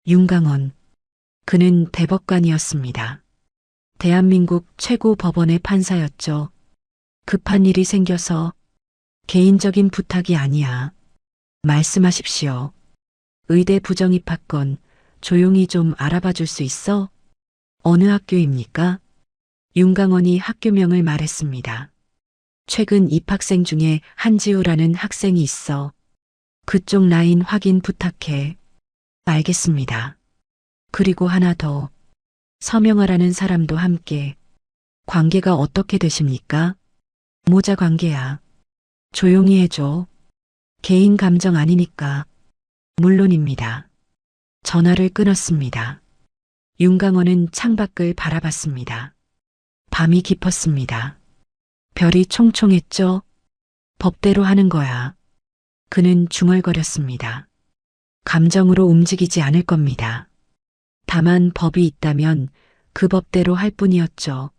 [SPEAKER 2] 윤강원. 그는 대법관이었습니다. 대한민국 최고 법원의 판사였죠. 급한 일이 생겨서 개인적인 부탁이 아니야. 말씀하십시오. 의대 부정입학건 조용히 좀 알아봐 줄 수 있어? 어느 학교입니까? 윤강원이 학교명을 말했습니다. 최근 입학생 중에 한지우라는 학생이 있어. 그쪽 라인 확인 부탁해. 알겠습니다. 그리고 하나 더. 서명화라는 사람도 함께. 관계가 어떻게 되십니까? 모자 관계야. 조용히 해줘. 개인 감정 아니니까. 물론입니다. 전화를 끊었습니다. 윤강원은 창밖을 바라봤습니다. 밤이 깊었습니다. 별이 총총했죠? 법대로 하는 거야. 그는 중얼거렸습니다. 감정으로 움직이지 않을 겁니다. 다만 법이 있다면 그 법대로 할 뿐이었죠.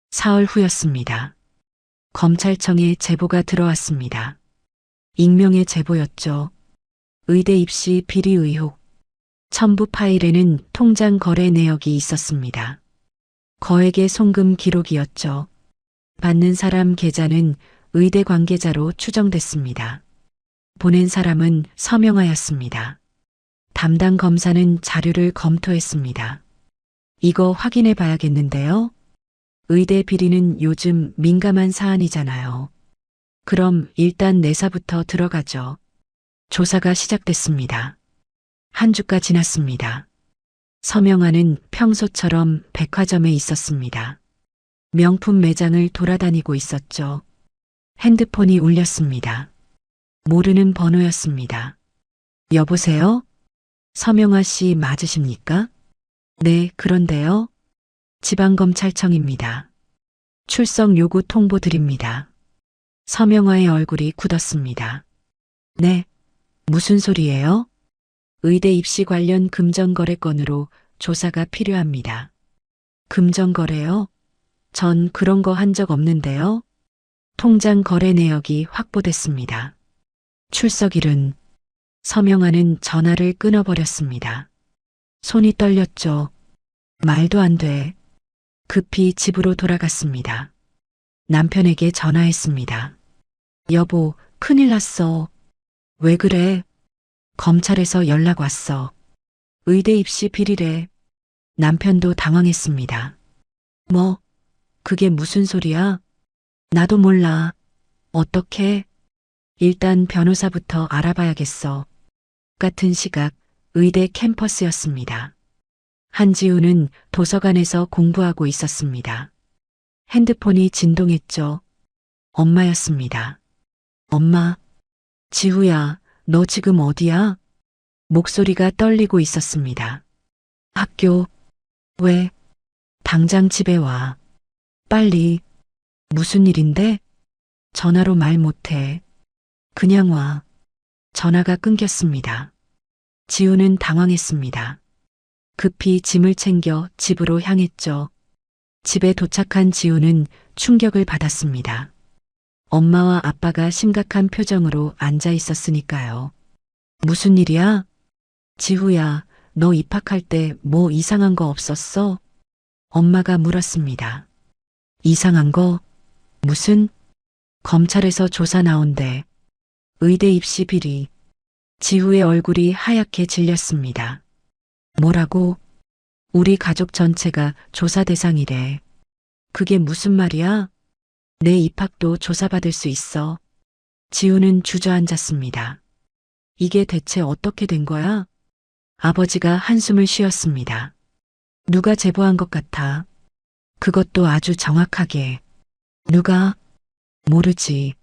[SPEAKER 2] 사흘 후였습니다. 검찰청에 제보가 들어왔습니다. 익명의 제보였죠. 의대 입시 비리 의혹. 첨부 파일에는 통장 거래 내역이 있었습니다. 거액의 송금 기록이었죠. 받는 사람 계좌는 의대 관계자로 추정됐습니다. 보낸 사람은 서명하였습니다. 담당 검사는 자료를 검토했습니다. 이거 확인해 봐야겠는데요? 의대 비리는 요즘 민감한 사안이잖아요. 그럼 일단 내사부터 들어가죠. 조사가 시작됐습니다. 한 주가 지났습니다. 서명화는 평소처럼 백화점에 있었습니다. 명품 매장을 돌아다니고 있었죠. 핸드폰이 울렸습니다. 모르는 번호였습니다. 여보세요? 서명아 씨 맞으십니까? 네, 그런데요. 지방검찰청입니다. 출석 요구 통보 드립니다. 서명아의 얼굴이 굳었습니다. 네, 무슨 소리예요? 의대 입시 관련 금전거래 건으로 조사가 필요합니다. 금전거래요? 전 그런 거 한 적 없는데요. 통장 거래 내역이 확보됐습니다. 출석일은 서명아는 전화를 끊어버렸습니다. 손이 떨렸죠. 말도 안 돼. 급히 집으로 돌아갔습니다. 남편에게 전화했습니다. 여보, 큰일 났어. 왜 그래? 검찰에서 연락 왔어. 의대 입시 비리래. 남편도 당황했습니다. 뭐, 그게 무슨 소리야? 나도 몰라. 어떻게? 일단 변호사부터 알아봐야겠어. 같은 시각 의대 캠퍼스였습니다. 한지우는 도서관에서 공부하고 있었습니다. 핸드폰이 진동했죠. 엄마였습니다. 엄마, 지우야, 너 지금 어디야? 목소리가 떨리고 있었습니다. 학교. 왜? 당장 집에 와. 빨리. 무슨 일인데? 전화로 말 못해. 그냥 와. 전화가 끊겼습니다. 지우는 당황했습니다. 급히 짐을 챙겨 집으로 향했죠. 집에 도착한 지우는 충격을 받았습니다. 엄마와 아빠가 심각한 표정으로 앉아 있었으니까요. 무슨 일이야? 지우야, 너 입학할 때 뭐 이상한 거 없었어? 엄마가 물었습니다. 이상한 거? 무슨? 검찰에서 조사 나온대. 의대 입시 비리. 지우의 얼굴이 하얗게 질렸습니다. 뭐라고? 우리 가족 전체가 조사 대상이래. 그게 무슨 말이야? 내 입학도 조사받을 수 있어. 지우는 주저앉았습니다. 이게 대체 어떻게 된 거야? 아버지가 한숨을 쉬었습니다. 누가 제보한 것 같아. 그것도 아주 정확하게. 누가? 모르지.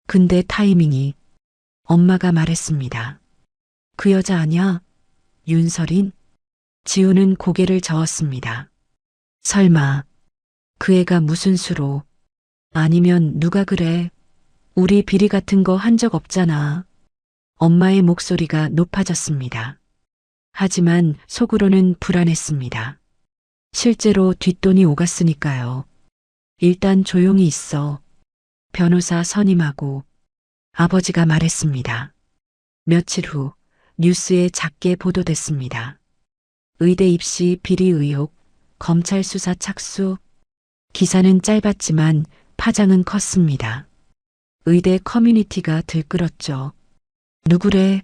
[SPEAKER 2] 근데 타이밍이. 엄마가 말했습니다. 그 여자 아냐? 윤설인? 지우는 고개를 저었습니다. 설마 그 애가 무슨 수로? 아니면 누가 그래? 우리 비리 같은 거 한 적 없잖아. 엄마의 목소리가 높아졌습니다. 하지만 속으로는 불안했습니다. 실제로 뒷돈이 오갔으니까요. 일단 조용히 있어. 변호사 선임하고. 아버지가 말했습니다. 며칠 후 뉴스에 작게 보도됐습니다. 의대 입시 비리 의혹, 검찰 수사 착수. 기사는 짧았지만 파장은 컸습니다. 의대 커뮤니티가 들끓었죠. 누구래?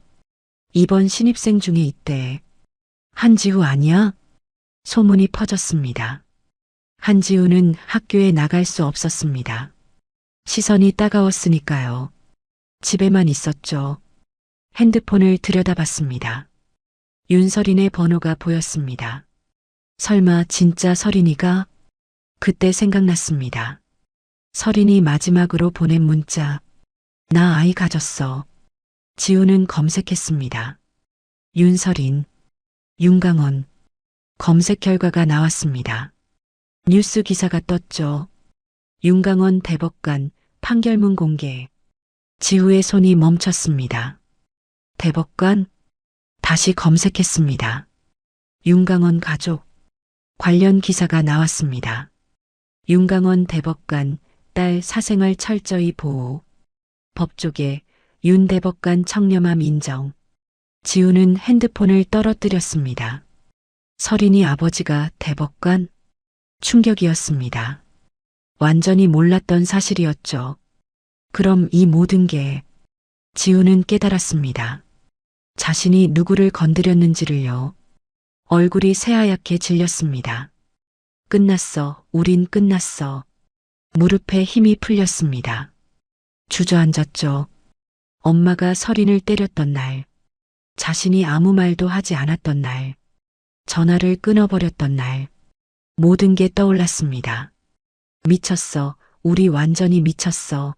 [SPEAKER 2] 이번 신입생 중에 있대. 한지우 아니야? 소문이 퍼졌습니다. 한지우는 학교에 나갈 수 없었습니다. 시선이 따가웠으니까요. 집에만 있었죠. 핸드폰을 들여다봤습니다. 윤설인의 번호가 보였습니다. 설마 진짜 설인이가? 그때 생각났습니다. 설인이 마지막으로 보낸 문자. 나 아이 가졌어. 지우는 검색했습니다. 윤설인, 윤강원. 검색 결과가 나왔습니다. 뉴스 기사가 떴죠. 윤강원 대법관 판결문 공개. 지우의 손이 멈췄습니다. 대법관? 다시 검색했습니다. 윤강원 가족. 관련 기사가 나왔습니다. 윤강원 대법관 딸 사생활 철저히 보호. 법조계 윤 대법관 청렴함 인정. 지우는 핸드폰을 떨어뜨렸습니다. 설인이 아버지가 대법관? 충격이었습니다. 완전히 몰랐던 사실이었죠. 그럼 이 모든 게 지우는 깨달았습니다. 자신이 누구를 건드렸는지를요. 얼굴이 새하얗게 질렸습니다. 끝났어. 우린 끝났어. 무릎에 힘이 풀렸습니다. 주저앉았죠. 엄마가 설인을 때렸던 날, 자신이 아무 말도 하지 않았던 날, 전화를 끊어버렸던 날, 모든 게 떠올랐습니다. 미쳤어. 우리 완전히 미쳤어.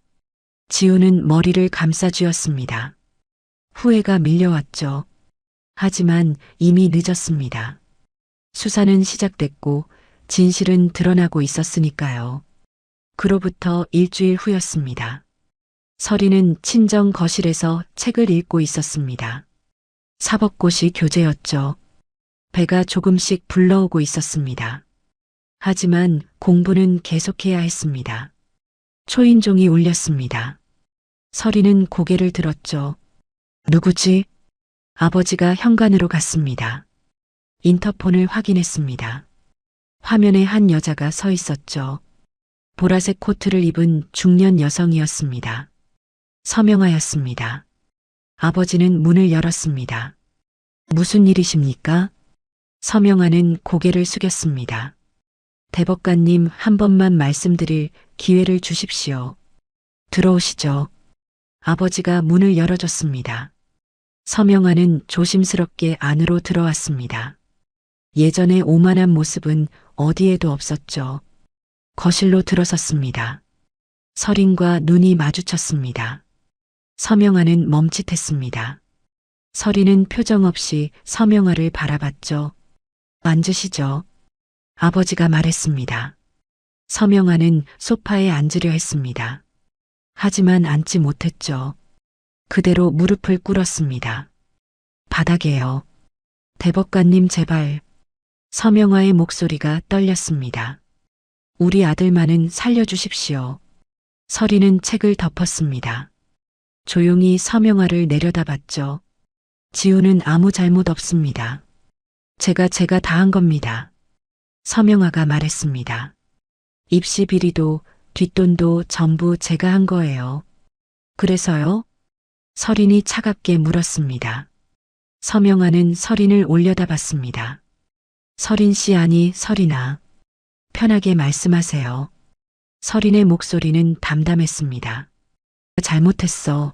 [SPEAKER 2] 지우는 머리를 감싸 쥐었습니다. 후회가 밀려왔죠. 하지만 이미 늦었습니다. 수사는 시작됐고 진실은 드러나고 있었으니까요. 그로부터 일주일 후였습니다. 서리는 친정 거실에서 책을 읽고 있었습니다. 사법고시 교재였죠. 배가 조금씩 불러오고 있었습니다. 하지만 공부는 계속해야 했습니다. 초인종이 울렸습니다. 서리는 고개를 들었죠. 누구지? 아버지가 현관으로 갔습니다. 인터폰을 확인했습니다. 화면에 한 여자가 서 있었죠. 보라색 코트를 입은 중년 여성이었습니다. 서명하였습니다. 아버지는 문을 열었습니다. 무슨 일이십니까? 서명하는 고개를 숙였습니다. 대법관님, 한 번만 말씀드릴 기회를 주십시오. 들어오시죠. 아버지가 문을 열어줬습니다. 서명하는 조심스럽게 안으로 들어왔습니다. 예전의 오만한 모습은 어디에도 없었죠. 거실로 들어섰습니다. 서린과 눈이 마주쳤습니다. 서명하는 멈칫했습니다. 서린은 표정 없이 서명하를 바라봤죠. 앉으시죠. 아버지가 말했습니다. 서명하는 소파에 앉으려 했습니다. 하지만 앉지 못했죠. 그대로 무릎을 꿇었습니다. 바닥에요. 대법관님 제발. 서명화의 목소리가 떨렸습니다. 우리 아들만은 살려주십시오. 서리는 책을 덮었습니다. 조용히 서명화를 내려다봤죠. 지우는 아무 잘못 없습니다. 제가 다 한 겁니다. 서명화가 말했습니다. 입시 비리도 뒷돈도 전부 제가 한 거예요. 그래서요? 서린이 차갑게 물었습니다. 서명화는 서린을 올려다봤습니다. 서린 씨 아니 서린아. 편하게 말씀하세요. 서린의 목소리는 담담했습니다. 잘못했어.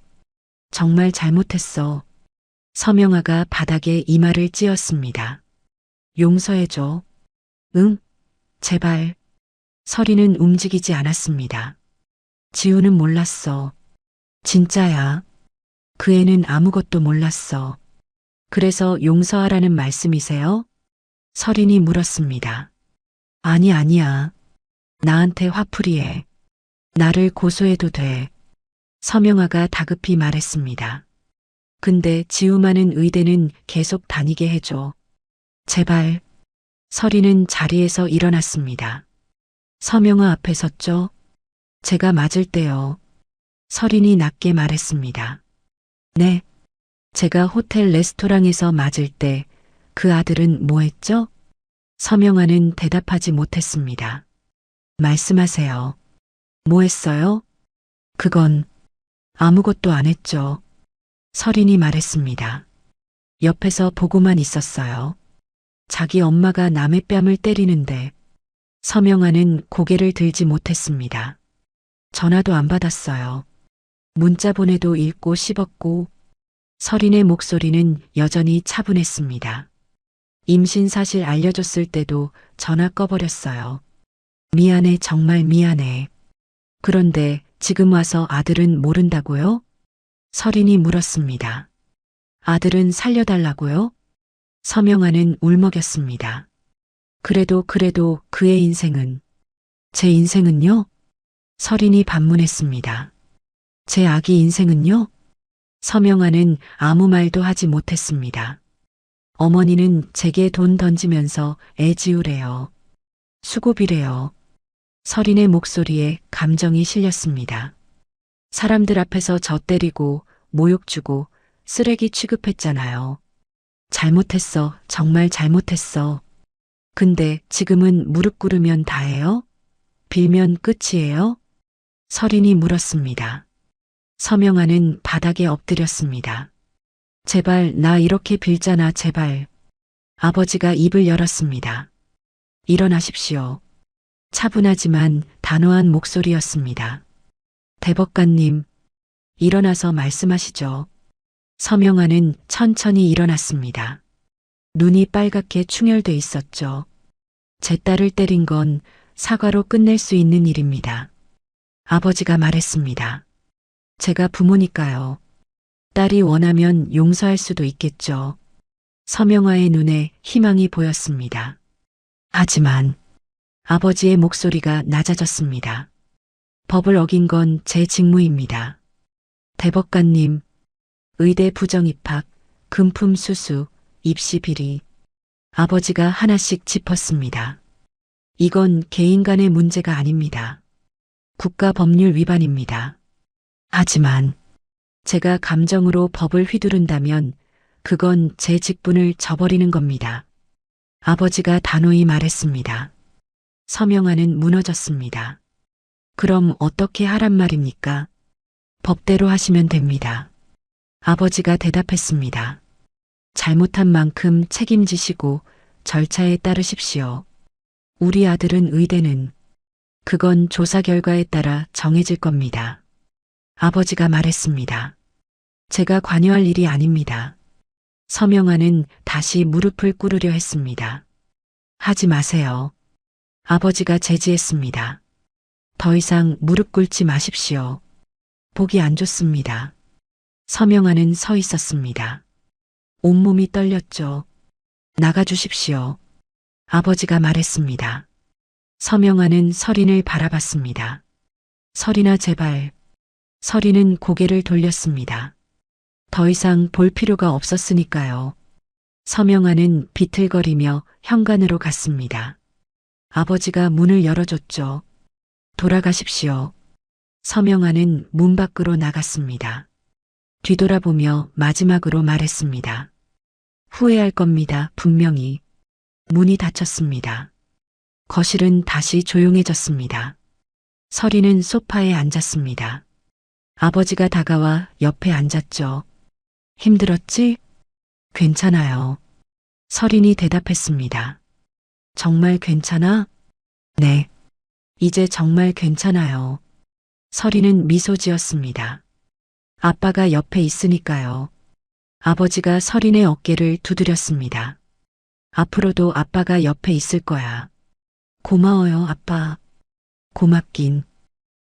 [SPEAKER 2] 정말 잘못했어. 서명화가 바닥에 이마를 찧었습니다. 용서해줘. 응? 제발. 서린은 움직이지 않았습니다. 지우는 몰랐어. 진짜야. 그 애는 아무것도 몰랐어. 그래서 용서하라는 말씀이세요? 서린이 물었습니다. 아니야. 나한테 화풀이해. 나를 고소해도 돼. 서명화가 다급히 말했습니다. 근데 지우만은 의대는 계속 다니게 해줘. 제발. 서린은 자리에서 일어났습니다. 서명화 앞에 섰죠. 제가 맞을 때요. 서린이 낮게 말했습니다. 네. 제가 호텔 레스토랑에서 맞을 때 그 아들은 뭐 했죠? 서명화는 대답하지 못했습니다. 말씀하세요. 뭐 했어요? 그건 아무것도 안 했죠. 서린이 말했습니다. 옆에서 보고만 있었어요. 자기 엄마가 남의 뺨을 때리는데 서명화는 고개를 들지 못했습니다. 전화도 안 받았어요. 문자 보내도 읽고 씹었고 서린의 목소리는 여전히 차분했습니다. 임신 사실 알려줬을 때도 전화 꺼버렸어요. 미안해, 정말 미안해. 그런데 지금 와서 아들은 모른다고요? 서린이 물었습니다. 아들은 살려달라고요? 서명화는 울먹였습니다. 그래도 그의 인생은. 제 인생은요? 서린이 반문했습니다. 제 아기 인생은요? 서명화는 아무 말도 하지 못했습니다. 어머니는 제게 돈 던지면서 애 지우래요. 수고비래요. 서린의 목소리에 감정이 실렸습니다. 사람들 앞에서 저 때리고 모욕 주고 쓰레기 취급했잖아요. 잘못했어. 정말 잘못했어. 근데 지금은 무릎 꿇으면 다예요? 빌면 끝이에요? 서린이 물었습니다. 서명화는 바닥에 엎드렸습니다. 제발 나 이렇게 빌잖아 제발. 아버지가 입을 열었습니다. 일어나십시오. 차분하지만 단호한 목소리였습니다. 대법관님, 일어나서 말씀하시죠. 서명화는 천천히 일어났습니다. 눈이 빨갛게 충혈돼 있었죠. 제 딸을 때린 건 사과로 끝낼 수 있는 일입니다. 아버지가 말했습니다. 제가 부모니까요. 딸이 원하면 용서할 수도 있겠죠. 서명화의 눈에 희망이 보였습니다. 하지만 아버지의 목소리가 낮아졌습니다. 법을 어긴 건 제 직무입니다. 대법관님, 의대 부정입학, 금품 수수, 입시 비리. 아버지가 하나씩 짚었습니다. 이건 개인 간의 문제가 아닙니다. 국가 법률 위반입니다. 하지만 제가 감정으로 법을 휘두른다면 그건 제 직분을 저버리는 겁니다. 아버지가 단호히 말했습니다. 서명화는 무너졌습니다. 그럼 어떻게 하란 말입니까? 법대로 하시면 됩니다. 아버지가 대답했습니다. 잘못한 만큼 책임지시고 절차에 따르십시오. 우리 아들은 의대는 그건 조사 결과에 따라 정해질 겁니다. 아버지가 말했습니다. 제가 관여할 일이 아닙니다. 서명화는 다시 무릎을 꿇으려 했습니다. 하지 마세요. 아버지가 제지했습니다. 더 이상 무릎 꿇지 마십시오. 보기 안 좋습니다. 서명화는 서 있었습니다. 온몸이 떨렸죠. 나가주십시오. 아버지가 말했습니다. 서명화는 서린을 바라봤습니다. 서린아 제발. 서린은 고개를 돌렸습니다. 더 이상 볼 필요가 없었으니까요. 서명화는 비틀거리며 현관으로 갔습니다. 아버지가 문을 열어줬죠. 돌아가십시오. 서명화는 문 밖으로 나갔습니다. 뒤돌아보며 마지막으로 말했습니다. 후회할 겁니다. 분명히. 문이 닫혔습니다. 거실은 다시 조용해졌습니다. 서린은 소파에 앉았습니다. 아버지가 다가와 옆에 앉았죠. 힘들었지? 괜찮아요. 서린이 대답했습니다. 정말 괜찮아? 네. 이제 정말 괜찮아요. 서린은 미소 지었습니다. 아빠가 옆에 있으니까요. 아버지가 서린의 어깨를 두드렸습니다. 앞으로도 아빠가 옆에 있을 거야. 고마워요, 아빠. 고맙긴.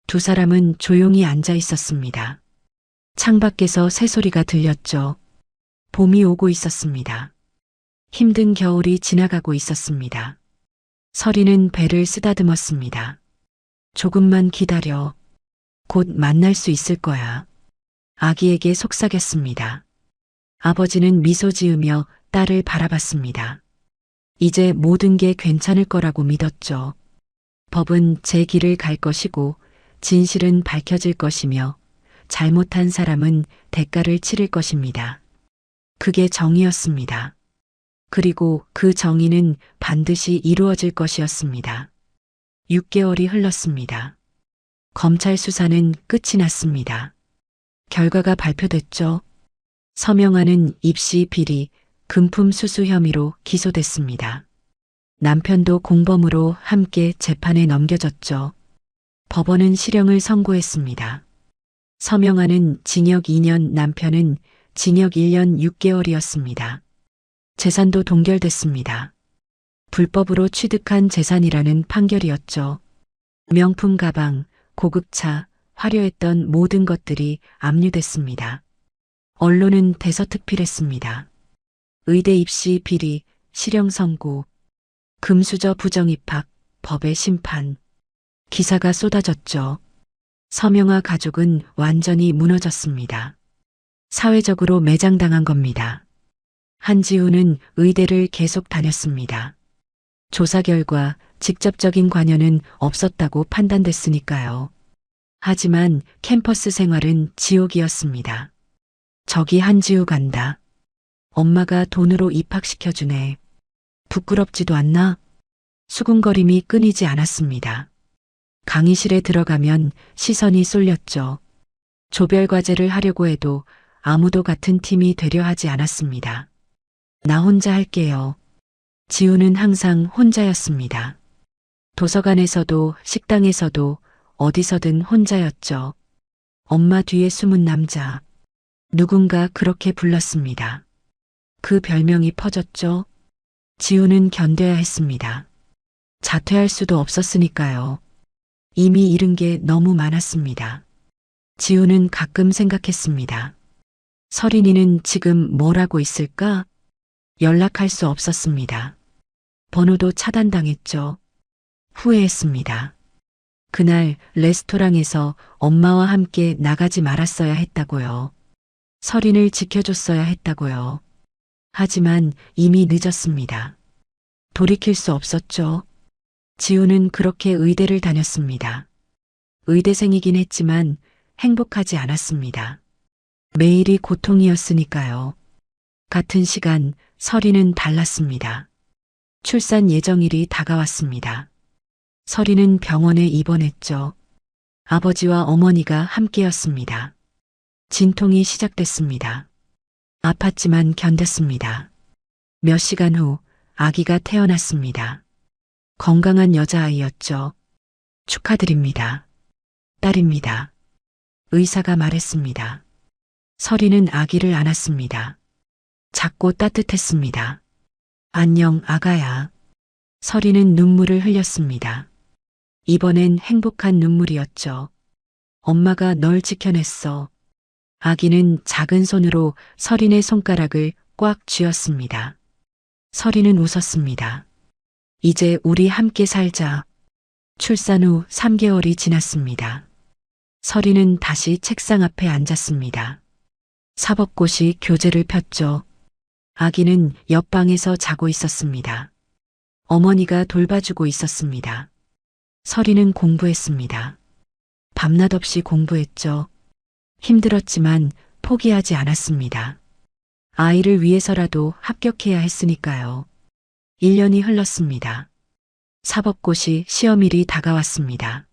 [SPEAKER 2] 두 사람은 조용히 앉아 있었습니다. 창밖에서 새소리가 들렸죠. 봄이 오고 있었습니다. 힘든 겨울이 지나가고 있었습니다. 서린은 배를 쓰다듬었습니다. 조금만 기다려. 곧 만날 수 있을 거야. 아기에게 속삭였습니다. 아버지는 미소 지으며 딸을 바라봤습니다. 이제 모든 게 괜찮을 거라고 믿었죠. 법은 제 길을 갈 것이고 진실은 밝혀질 것이며 잘못한 사람은 대가를 치를 것입니다. 그게 정의였습니다. 그리고 그 정의는 반드시 이루어질 것이었습니다. 6개월이 흘렀습니다. 검찰 수사는 끝이 났습니다. 결과가 발표됐죠. 서명화는 입시 비리, 금품 수수 혐의로 기소됐습니다. 남편도 공범으로 함께 재판에 넘겨졌죠. 법원은 실형을 선고했습니다. 서명화는 징역 2년, 남편은 징역 1년 6개월이었습니다. 재산도 동결됐습니다. 불법으로 취득한 재산이라는 판결이었죠. 명품 가방, 고급차, 화려했던 모든 것들이 압류됐습니다. 언론은 대서특필했습니다. 의대 입시 비리, 실형 선고, 금수저 부정입학, 법의 심판. 기사가 쏟아졌죠. 서명화 가족은 완전히 무너졌습니다. 사회적으로 매장당한 겁니다. 한지우는 의대를 계속 다녔습니다. 조사 결과 직접적인 관여는 없었다고 판단됐으니까요. 하지만 캠퍼스 생활은 지옥이었습니다. 저기 한지우 간다. 엄마가 돈으로 입학시켜주네. 부끄럽지도 않나? 수군거림이 끊이지 않았습니다. 강의실에 들어가면 시선이 쏠렸죠. 조별과제를 하려고 해도 아무도 같은 팀이 되려 하지 않았습니다. 나 혼자 할게요. 지우는 항상 혼자였습니다. 도서관에서도 식당에서도 어디서든 혼자였죠. 엄마 뒤에 숨은 남자. 누군가 그렇게 불렀습니다. 그 별명이 퍼졌죠. 지우는 견뎌야 했습니다. 자퇴할 수도 없었으니까요. 이미 잃은 게 너무 많았습니다. 지우는 가끔 생각했습니다. 서린이는 지금 뭘 하고 있을까? 연락할 수 없었습니다. 번호도 차단당했죠. 후회했습니다. 그날 레스토랑에서 엄마와 함께 나가지 말았어야 했다고요. 설인을 지켜줬어야 했다고요. 하지만 이미 늦었습니다. 돌이킬 수 없었죠. 지우는 그렇게 의대를 다녔습니다. 의대생이긴 했지만 행복하지 않았습니다. 매일이 고통이었으니까요. 같은 시간 설이는 달랐습니다. 출산 예정일이 다가왔습니다. 설이는 병원에 입원했죠. 아버지와 어머니가 함께였습니다. 진통이 시작됐습니다. 아팠지만 견뎠습니다. 몇 시간 후 아기가 태어났습니다. 건강한 여자아이였죠. 축하드립니다. 딸입니다. 의사가 말했습니다. 설이는 아기를 안았습니다. 작고 따뜻했습니다. 안녕, 아가야. 설이는 눈물을 흘렸습니다. 이번엔 행복한 눈물이었죠. 엄마가 널 지켜냈어. 아기는 작은 손으로 설인의 손가락을 꽉 쥐었습니다. 설이는 웃었습니다. 이제 우리 함께 살자. 출산 후 3개월이 지났습니다. 설이는 다시 책상 앞에 앉았습니다. 사법고시 교재를 폈죠. 아기는 옆방에서 자고 있었습니다. 어머니가 돌봐주고 있었습니다. 설이는 공부했습니다. 밤낮 없이 공부했죠. 힘들었지만 포기하지 않았습니다. 아이를 위해서라도 합격해야 했으니까요. 1년이 흘렀습니다. 사법고시 시험일이 다가왔습니다.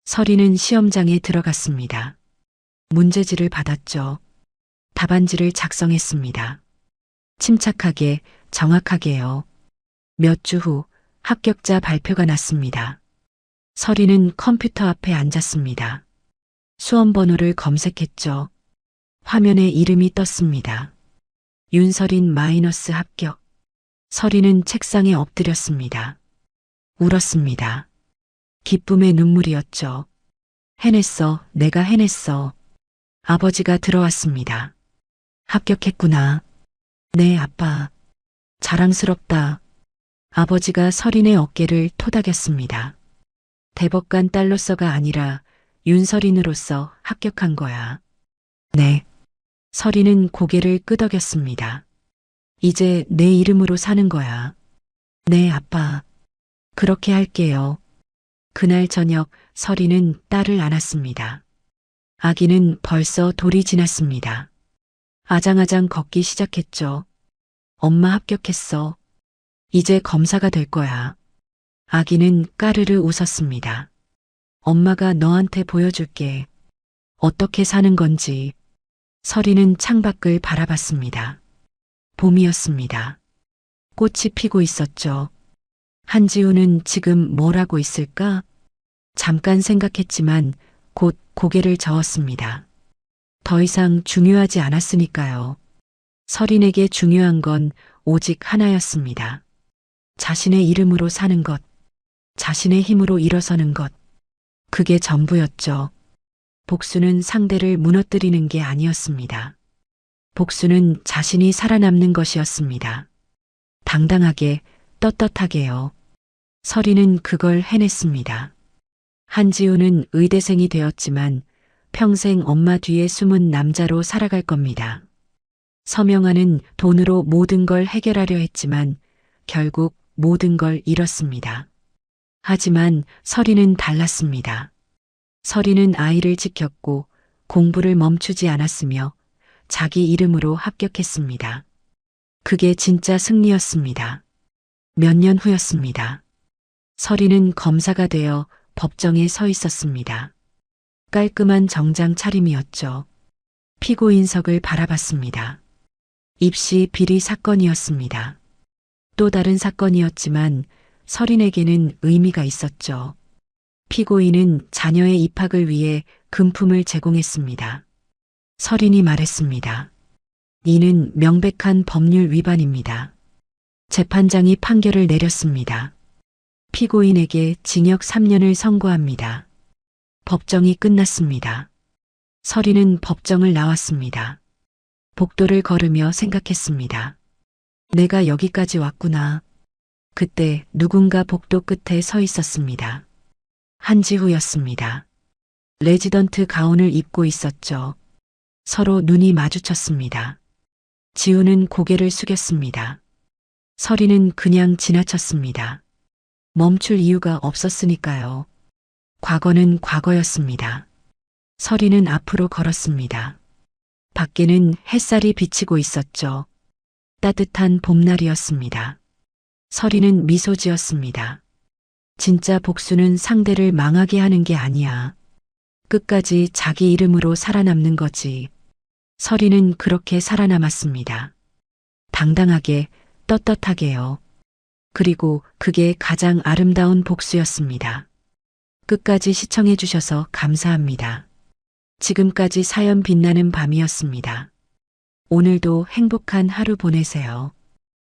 [SPEAKER 2] 설이는 시험장에 들어갔습니다. 문제지를 받았죠. 답안지를 작성했습니다. 침착하게, 정확하게요. 몇 주 후 합격자 발표가 났습니다. 설이는 컴퓨터 앞에 앉았습니다. 수험 번호를 검색했죠. 화면에 이름이 떴습니다. 윤설인 마이너스 합격. 설이는 책상에 엎드렸습니다. 울었습니다. 기쁨의 눈물이었죠. 해냈어, 내가 해냈어. 아버지가 들어왔습니다. 합격했구나. 네, 아빠. 자랑스럽다. 아버지가 설인의 어깨를 토닥였습니다. 대법관 딸로서가 아니라 윤설인으로서 합격한 거야. 네. 설인은 고개를 끄덕였습니다. 이제 내 이름으로 사는 거야. 네, 아빠. 그렇게 할게요. 그날 저녁 설이는 딸을 안았습니다. 아기는 벌써 돌이 지났습니다. 아장아장 걷기 시작했죠. 엄마 합격했어. 이제 검사가 될 거야. 아기는 까르르 웃었습니다. 엄마가 너한테 보여줄게. 어떻게 사는 건지. 설이는 창밖을 바라봤습니다. 봄이었습니다. 꽃이 피고 있었죠. 한지우는 지금 뭘 하고 있을까? 잠깐 생각했지만 곧 고개를 저었습니다. 더 이상 중요하지 않았으니까요. 설인에게 중요한 건 오직 하나였습니다. 자신의 이름으로 사는 것, 자신의 힘으로 일어서는 것. 그게 전부였죠. 복수는 상대를 무너뜨리는 게 아니었습니다. 복수는 자신이 살아남는 것이었습니다. 당당하게, 떳떳하게요. 설이는 그걸 해냈습니다. 한지우는 의대생이 되었지만 평생 엄마 뒤에 숨은 남자로 살아갈 겁니다. 서명아는 돈으로 모든 걸 해결하려 했지만 결국 모든 걸 잃었습니다. 하지만 설이는 달랐습니다. 설이는 아이를 지켰고 공부를 멈추지 않았으며 자기 이름으로 합격했습니다. 그게 진짜 승리였습니다. 몇 년 후였습니다. 설이는 검사가 되어 법정에 서 있었습니다. 깔끔한 정장 차림이었죠. 피고인석을 바라봤습니다. 입시 비리 사건이었습니다. 또 다른 사건이었지만 설인에게는 의미가 있었죠. 피고인은 자녀의 입학을 위해 금품을 제공했습니다. 설인이 말했습니다. 이는 명백한 법률 위반입니다. 재판장이 판결을 내렸습니다. 피고인에게 징역 3년을 선고합니다. 법정이 끝났습니다. 설이는 법정을 나왔습니다. 복도를 걸으며 생각했습니다. 내가 여기까지 왔구나. 그때 누군가 복도 끝에 서 있었습니다. 한지후였습니다. 레지던트 가운을 입고 있었죠. 서로 눈이 마주쳤습니다. 지우는 고개를 숙였습니다. 서리는 그냥 지나쳤습니다. 멈출 이유가 없었으니까요. 과거는 과거였습니다. 서리는 앞으로 걸었습니다. 밖에는 햇살이 비치고 있었죠. 따뜻한 봄날이었습니다. 서리는 미소 지었습니다. 진짜 복수는 상대를 망하게 하는 게 아니야. 끝까지 자기 이름으로 살아남는 거지. 서리는 그렇게 살아남았습니다. 당당하게, 떳떳하게요. 그리고 그게 가장 아름다운 복수였습니다. 끝까지 시청해 주셔서 감사합니다. 지금까지 사연 빛나는 밤이었습니다. 오늘도 행복한 하루 보내세요.